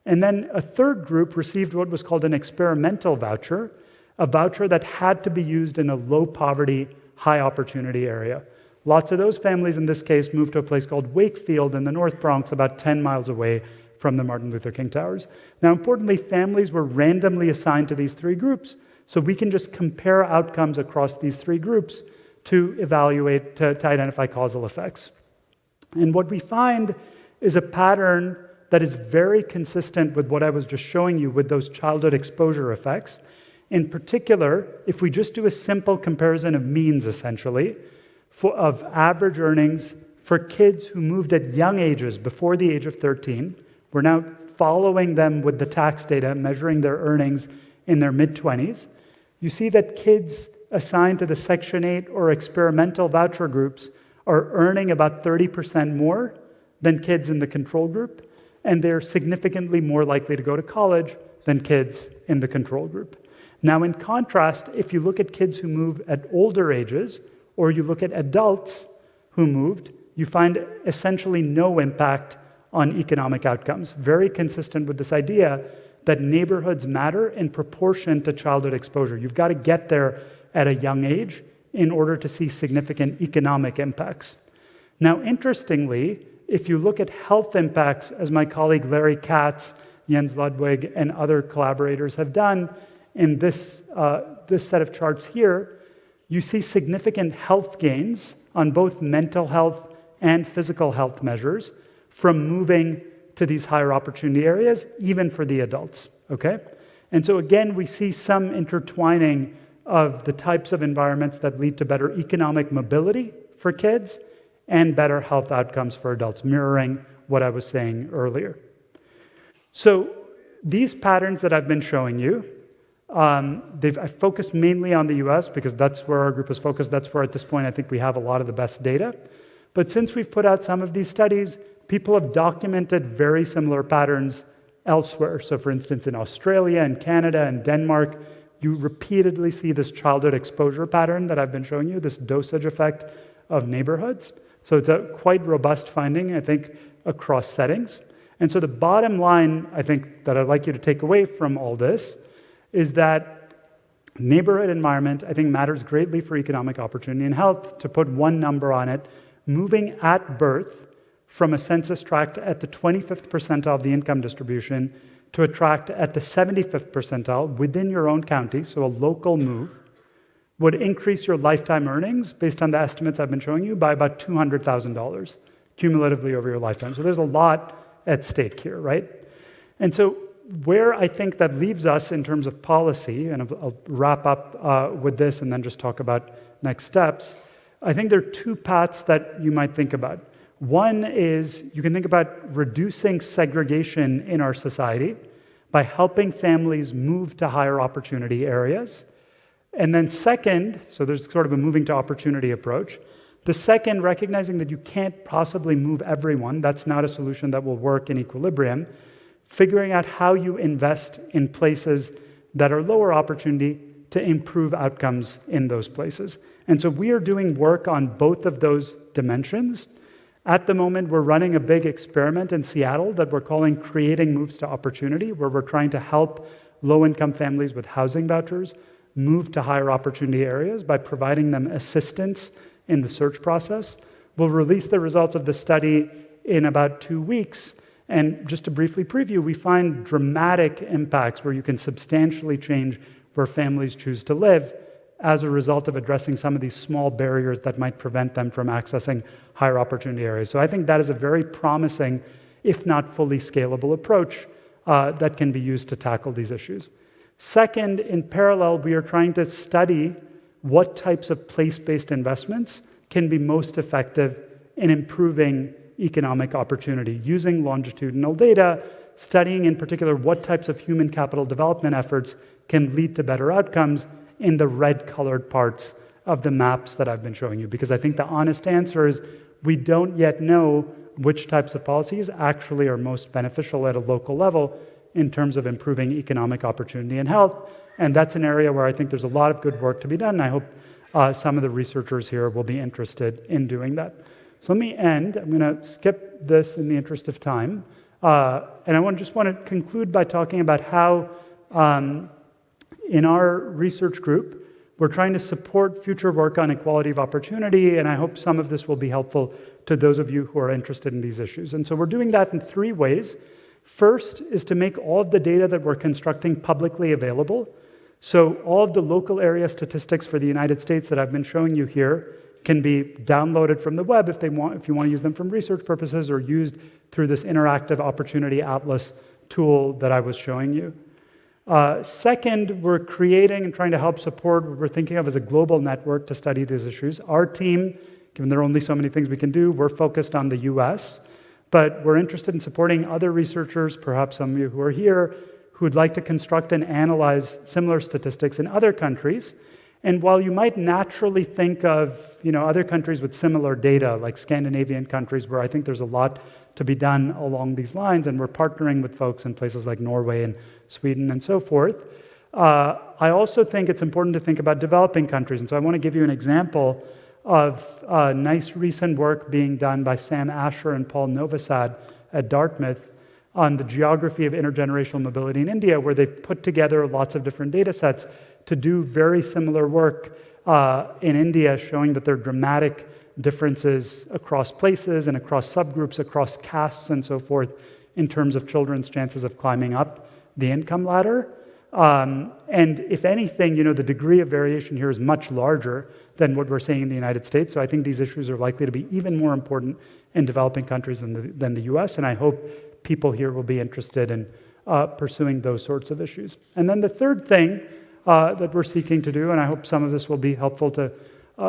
And then a third group received what was called an experimental voucher, a voucher that had to be used in a low-poverty, high-opportunity area. Lots of those families, in this case, moved to a place called Wakefield in the North Bronx, about 10 miles away from the Martin Luther King Towers. Now, importantly, families were randomly assigned to these three groups, so we can just compare outcomes across these three groups to evaluate, to identify causal effects. And what we find is a pattern that is very consistent with what I was just showing you with those childhood exposure effects. In particular, if we just do a simple comparison of means, essentially, of average earnings for kids who moved at young ages before the age of 13, we're now following them with the tax data, measuring their earnings in their mid-20s. You see that kids assigned to the Section 8 or experimental voucher groups are earning about 30% more than kids in the control group, and they're significantly more likely to go to college than kids in the control group. Now, in contrast, if you look at kids who move at older ages, or you look at adults who moved, you find essentially no impact on economic outcomes, very consistent with this idea that neighborhoods matter in proportion to childhood exposure. You've got to get there at a young age in order to see significant economic impacts. Now, interestingly, if you look at health impacts, as my colleague Larry Katz, Jens Ludwig, and other collaborators have done in this set of charts here, you see significant health gains on both mental health and physical health measures from moving to these higher opportunity areas, even for the adults, okay? And so again, we see some intertwining of the types of environments that lead to better economic mobility for kids and better health outcomes for adults, mirroring what I was saying earlier. So these patterns that I've been showing you, I focused mainly on the US because that's where our group is focused. That's where at this point I think we have a lot of the best data. But since we've put out some of these studies, people have documented very similar patterns elsewhere. So for instance, in Australia and Canada and Denmark, you repeatedly see this childhood exposure pattern that I've been showing you, this dosage effect of neighborhoods. So it's a quite robust finding, I think, across settings. And so the bottom line, I think, that I'd like you to take away from all this is that neighborhood environment, I think, matters greatly for economic opportunity and health. To put one number on it, moving at birth from a census tract at the 25th percentile of the income distribution to a tract at the 75th percentile within your own county, so a local move, would increase your lifetime earnings, based on the estimates I've been showing you, by about $200,000 cumulatively over your lifetime. So there's a lot at stake here, right? And so where I think that leaves us in terms of policy, and I'll wrap up with this and then just talk about next steps, I think there are two paths that you might think about. One is you can think about reducing segregation in our society by helping families move to higher opportunity areas. And then second, so there's sort of a moving to opportunity approach. The second, recognizing that you can't possibly move everyone, that's not a solution that will work in equilibrium, figuring out how you invest in places that are lower opportunity to improve outcomes in those places. And so we are doing work on both of those dimensions. At the moment, we're running a big experiment in Seattle that we're calling Creating Moves to Opportunity, where we're trying to help low-income families with housing vouchers move to higher opportunity areas by providing them assistance in the search process. We'll release the results of the study in about 2 weeks. And just to briefly preview, we find dramatic impacts where you can substantially change where families choose to live as a result of addressing some of these small barriers that might prevent them from accessing higher opportunity areas. So I think that is a very promising, if not fully scalable approach that can be used to tackle these issues. Second, in parallel, we are trying to study what types of place-based investments can be most effective in improving economic opportunity, using longitudinal data, studying in particular what types of human capital development efforts can lead to better outcomes in the red-colored parts of the maps that I've been showing you. Because I think the honest answer is we don't yet know which types of policies actually are most beneficial at a local level in terms of improving economic opportunity and health. And that's an area where I think there's a lot of good work to be done. And I hope some of the researchers here will be interested in doing that. So let me end. I'm going to skip this in the interest of time. And I just want to conclude by talking about how in our research group, we're trying to support future work on equality of opportunity, and I hope some of this will be helpful to those of you who are interested in these issues. And so we're doing that in 3 ways. First is to make all of the data that we're constructing publicly available. So all of the local area statistics for the United States that I've been showing you here can be downloaded from the web if you want to use them from research purposes, or used through this interactive opportunity atlas tool that I was showing you. Second, we're creating and trying to help support what we're thinking of as a global network to study these issues. Our team, given there are only so many things we can do, we're focused on the US, but we're interested in supporting other researchers, perhaps some of you who are here, who would like to construct and analyze similar statistics in other countries. And while you might naturally think of other countries with similar data, like Scandinavian countries, where I think there's a lot to be done along these lines, and we're partnering with folks in places like Norway and Sweden and so forth, I also think it's important to think about developing countries. And so I want to give you an example of nice recent work being done by Sam Asher and Paul Novosad at Dartmouth on the geography of intergenerational mobility in India, where they've put together lots of different data sets to do very similar work in India, showing that there are dramatic differences across places and across subgroups, across castes and so forth, in terms of children's chances of climbing up the income ladder. And if anything, the degree of variation here is much larger than what we're seeing in the United States. So I think these issues are likely to be even more important in developing countries than the US, and I hope people here will be interested in pursuing those sorts of issues. And then the third thing that we're seeking to do, and I hope some of this will be helpful to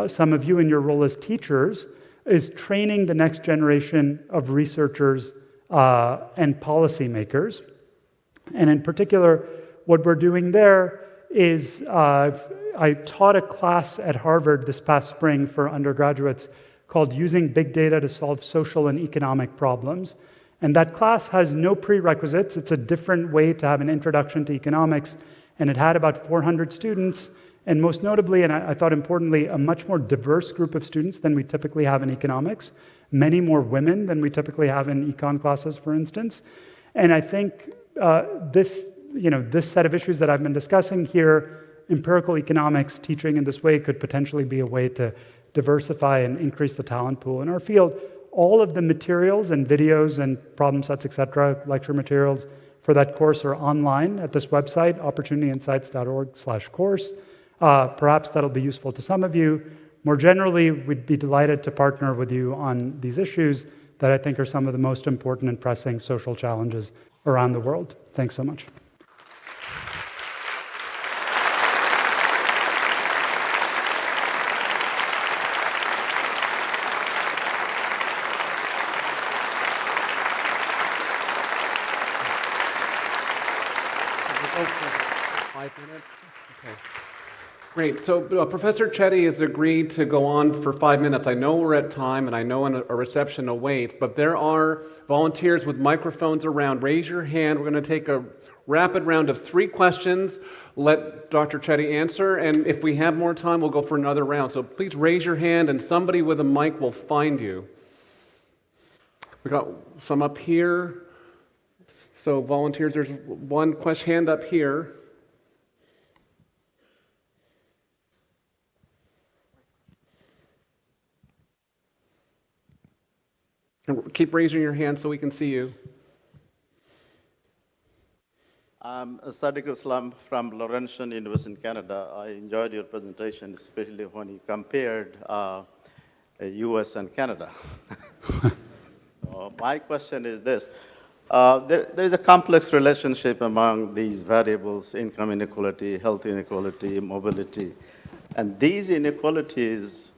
some of you in your role as teachers, is training the next generation of researchers and policymakers. And in particular, what we're doing there is I taught a class at Harvard this past spring for undergraduates called Using Big Data to Solve Social and Economic Problems. And that class has no prerequisites. It's a different way to have an introduction to economics. And it had about 400 students. And most notably, and I thought importantly, a much more diverse group of students than we typically have in economics. Many more women than we typically have in econ classes, for instance. And I think this set of issues that I've been discussing here, empirical economics, teaching in this way, could potentially be a way to diversify and increase the talent pool in our field. All of the materials and videos and problem sets, et cetera, lecture materials for that course are online at this website, opportunityinsights.org/course. Perhaps that'll be useful to some of you. More generally, we'd be delighted to partner with you on these issues that I think are some of the most important and pressing social challenges around the world. Thanks so much.
Great. So Professor Chetty has agreed to go on for 5 minutes. I know we're at time, and I know a reception awaits, but there are volunteers with microphones around. Raise your hand. We're going to take a rapid round of 3 questions. Let Dr. Chetty answer, and if we have more time, we'll go for another round. So please raise your hand, and somebody with a mic will find you. We got some up here. So volunteers, there's one hand up here. And keep raising your hand so we can see you.
I'm Sadiq Islam from Laurentian University in Canada. I enjoyed your presentation, especially when you compared US and Canada. My question is this. There is a complex relationship among these variables: income inequality, health inequality, mobility. And these inequalities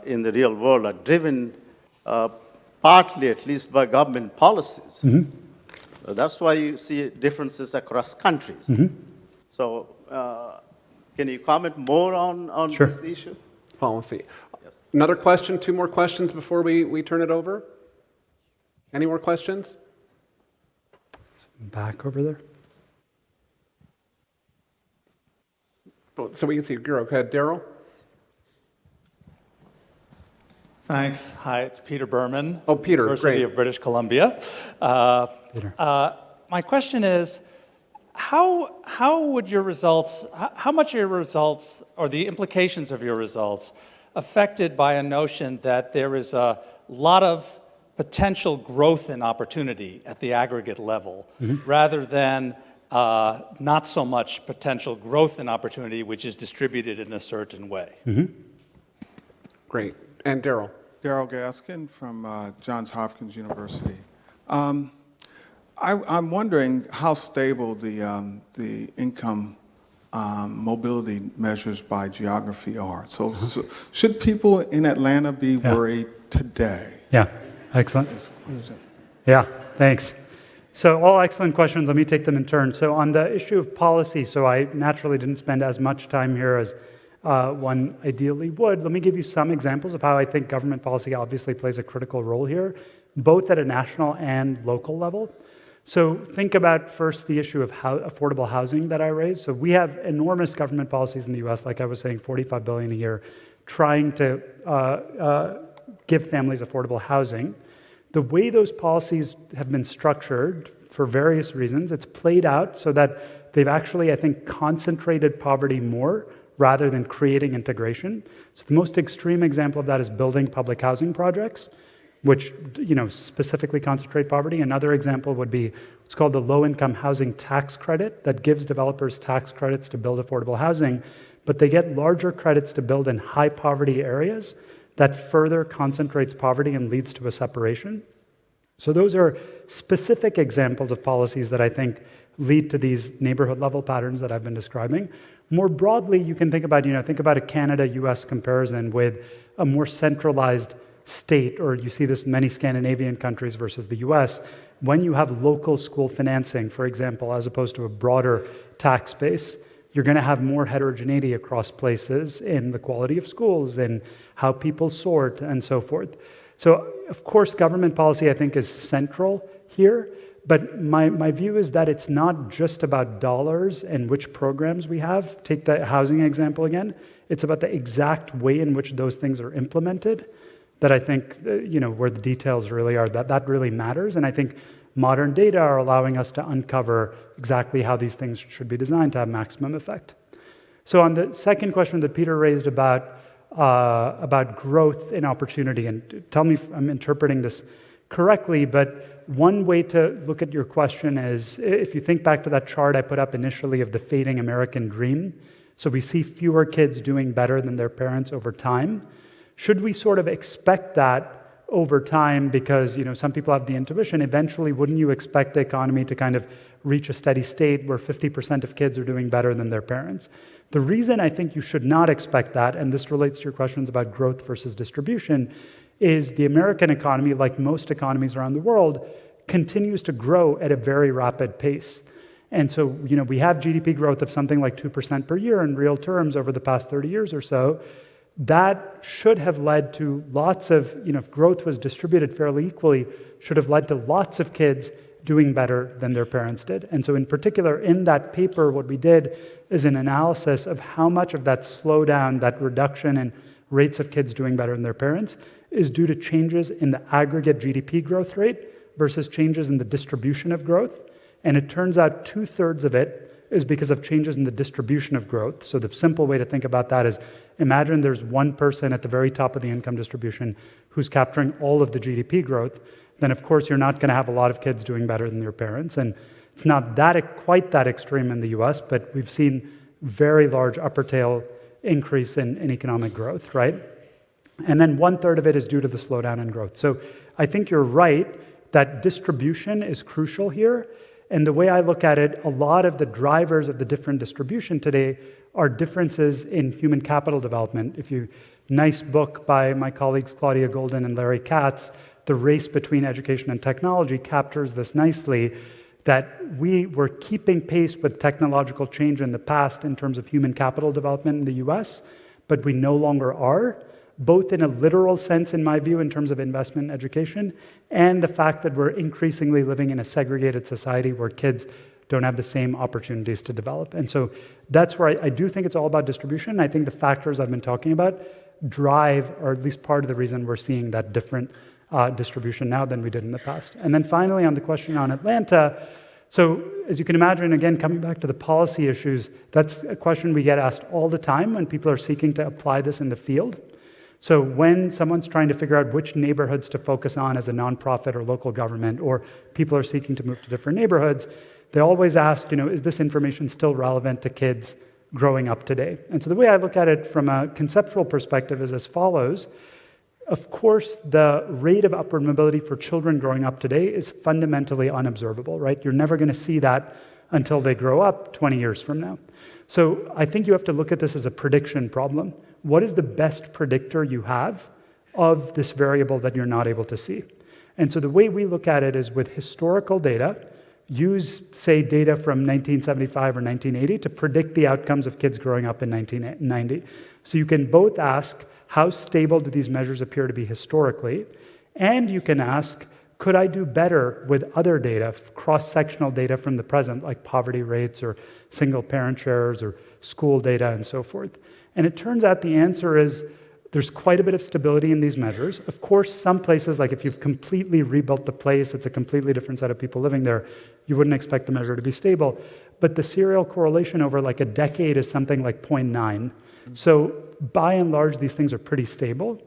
in the real world are driven partly, at least, by government policies. Mm-hmm. So that's why you see differences across countries. Mm-hmm. So can you comment more on
Sure.
this issue?
Policy. Yes. Another question, 2 more questions before we turn it over? Any more questions?
Back over there.
So we can see, go ahead, Daryl.
Thanks. Hi, it's Peter Berman.
Oh, Peter,
University
great.
of British Columbia.
Peter.
My question is, how would your results, how much are your results, or the implications of your results, affected by a notion that there is a lot of potential growth and opportunity at the aggregate level, rather than not so much potential growth and opportunity, which is distributed in a certain way?
Great. And Daryl.
Daryl Gaskin from Johns Hopkins University. I'm wondering how stable the income mobility measures by geography are. So should people in Atlanta be worried today?
Yeah, excellent. Yeah, thanks. So all excellent questions. Let me take them in turn. So on the issue of policy, so I naturally didn't spend as much time here as one ideally would. Let me give you some examples of how I think government policy obviously plays a critical role here, both at a national and local level. So think about first the issue of affordable housing that I raised. So we have enormous government policies in the US, like I was saying, $45 billion a year, trying to give families affordable housing. The way those policies have been structured for various reasons, it's played out so that they've actually, I think, concentrated poverty more rather than creating integration. So the most extreme example of that is building public housing projects, which specifically concentrate poverty. Another example would be what's called the low-income housing tax credit that gives developers tax credits to build affordable housing, but they get larger credits to build in high-poverty areas that further concentrates poverty and leads to a separation. So those are specific examples of policies that I think lead to these neighborhood-level patterns that I've been describing. More broadly, you can think about a Canada-US comparison with a more centralized state, or you see this in many Scandinavian countries versus the US, when you have local school financing, for example, as opposed to a broader tax base, you're going to have more heterogeneity across places in the quality of schools, in how people sort, and so forth. So, of course, government policy, I think, is central here, but my view is that it's not just about dollars and which programs we have. Take the housing example again. It's about the exact way in which those things are implemented that I think, where the details really are, that really matters. And I think modern data are allowing us to uncover exactly how these things should be designed to have maximum effect. So on the second question that Peter raised about growth and opportunity, and tell me if I'm interpreting this correctly, but one way to look at your question is, if you think back to that chart I put up initially of the fading American dream, so we see fewer kids doing better than their parents over time. Should we sort of expect that over time? Because some people have the intuition, eventually wouldn't you expect the economy to kind of reach a steady state where 50% of kids are doing better than their parents? The reason I think you should not expect that, and this relates to your questions about growth versus distribution, is the American economy, like most economies around the world, continues to grow at a very rapid pace. And so, we have GDP growth of something like 2% per year in real terms over the past 30 years or so. That should have led to lots of, if growth was distributed fairly equally, should have led to lots of kids doing better than their parents did. And so in particular, in that paper, what we did is an analysis of how much of that slowdown, that reduction in rates of kids doing better than their parents, is due to changes in the aggregate GDP growth rate versus changes in the distribution of growth. And it turns out 2/3 of it is because of changes in the distribution of growth. So the simple way to think about that is, imagine there's one person at the very top of the income distribution who's capturing all of the GDP growth, then of course you're not going to have a lot of kids doing better than their parents. And it's not quite that extreme in the US, but we've seen very large upper tail increase in economic growth, right? And then 1/3 of it is due to the slowdown in growth. So I think you're right that distribution is crucial here. And the way I look at it, a lot of the drivers of the different distribution today are differences in human capital development. Nice book by my colleagues Claudia Golden and Larry Katz, The Race Between Education and Technology, captures this nicely, that we were keeping pace with technological change in the past in terms of human capital development in the US, but we no longer are. both in a literal sense, in my view, in terms of investment in education, and the fact that we're increasingly living in a segregated society where kids don't have the same opportunities to develop. And so that's where I do think it's all about distribution. I think the factors I've been talking about drive, or at least part of the reason we're seeing that different distribution now than we did in the past. And then finally, on the question on Atlanta, so as you can imagine, again, coming back to the policy issues, that's a question we get asked all the time when people are seeking to apply this in the field. So when someone's trying to figure out which neighborhoods to focus on as a nonprofit or local government, or people are seeking to move to different neighborhoods, they always ask, is this information still relevant to kids growing up today? And so the way I look at it from a conceptual perspective is as follows. Of course, the rate of upward mobility for children growing up today is fundamentally unobservable, right? You're never going to see that until they grow up 20 years from now. So I think you have to look at this as a prediction problem. What is the best predictor you have of this variable that you're not able to see? And so the way we look at it is with historical data, use, say, data from 1975 or 1980 to predict the outcomes of kids growing up in 1990. So you can both ask, how stable do these measures appear to be historically? And you can ask, could I do better with other data, cross-sectional data from the present, like poverty rates or single-parent shares or school data and so forth? And it turns out the answer is there's quite a bit of stability in these measures. Of course, some places, like if you've completely rebuilt the place, it's a completely different set of people living there, you wouldn't expect the measure to be stable. But the serial correlation over like a decade is something like 0.9. So by and large, these things are pretty stable.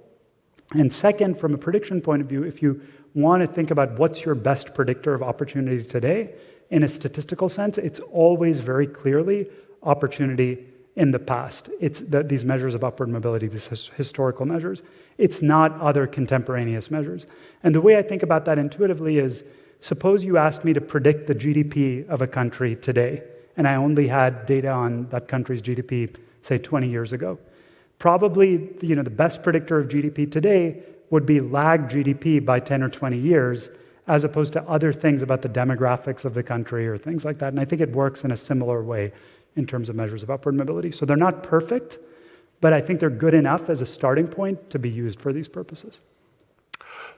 And second, from a prediction point of view, if you want to think about what's your best predictor of opportunity today, in a statistical sense, it's always very clearly opportunity in the past. It's these measures of upward mobility, these historical measures. It's not other contemporaneous measures. And the way I think about that intuitively is, suppose you asked me to predict the GDP of a country today, and I only had data on that country's GDP, say 20 years ago. Probably, the best predictor of GDP today would be lag GDP by 10 or 20 years, as opposed to other things about the demographics of the country or things like that. And I think it works in a similar way in terms of measures of upward mobility. So they're not perfect, but I think they're good enough as a starting point to be used for these purposes.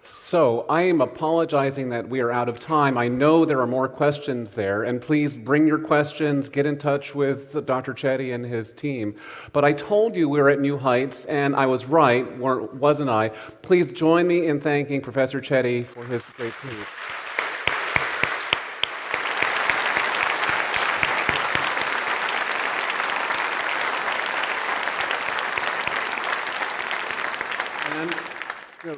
So I am apologizing that we are out of time. I know there are more questions there, and please bring your questions, get in touch with Dr. Chetty and his team. But I told you we were at new heights, and I was right, wasn't I? Please join me in thanking Professor Chetty for his great speech.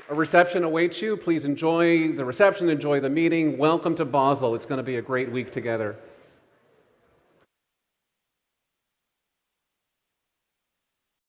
A reception awaits you. Please enjoy the reception, enjoy the meeting. Welcome to Basel. It's going to be a great week together.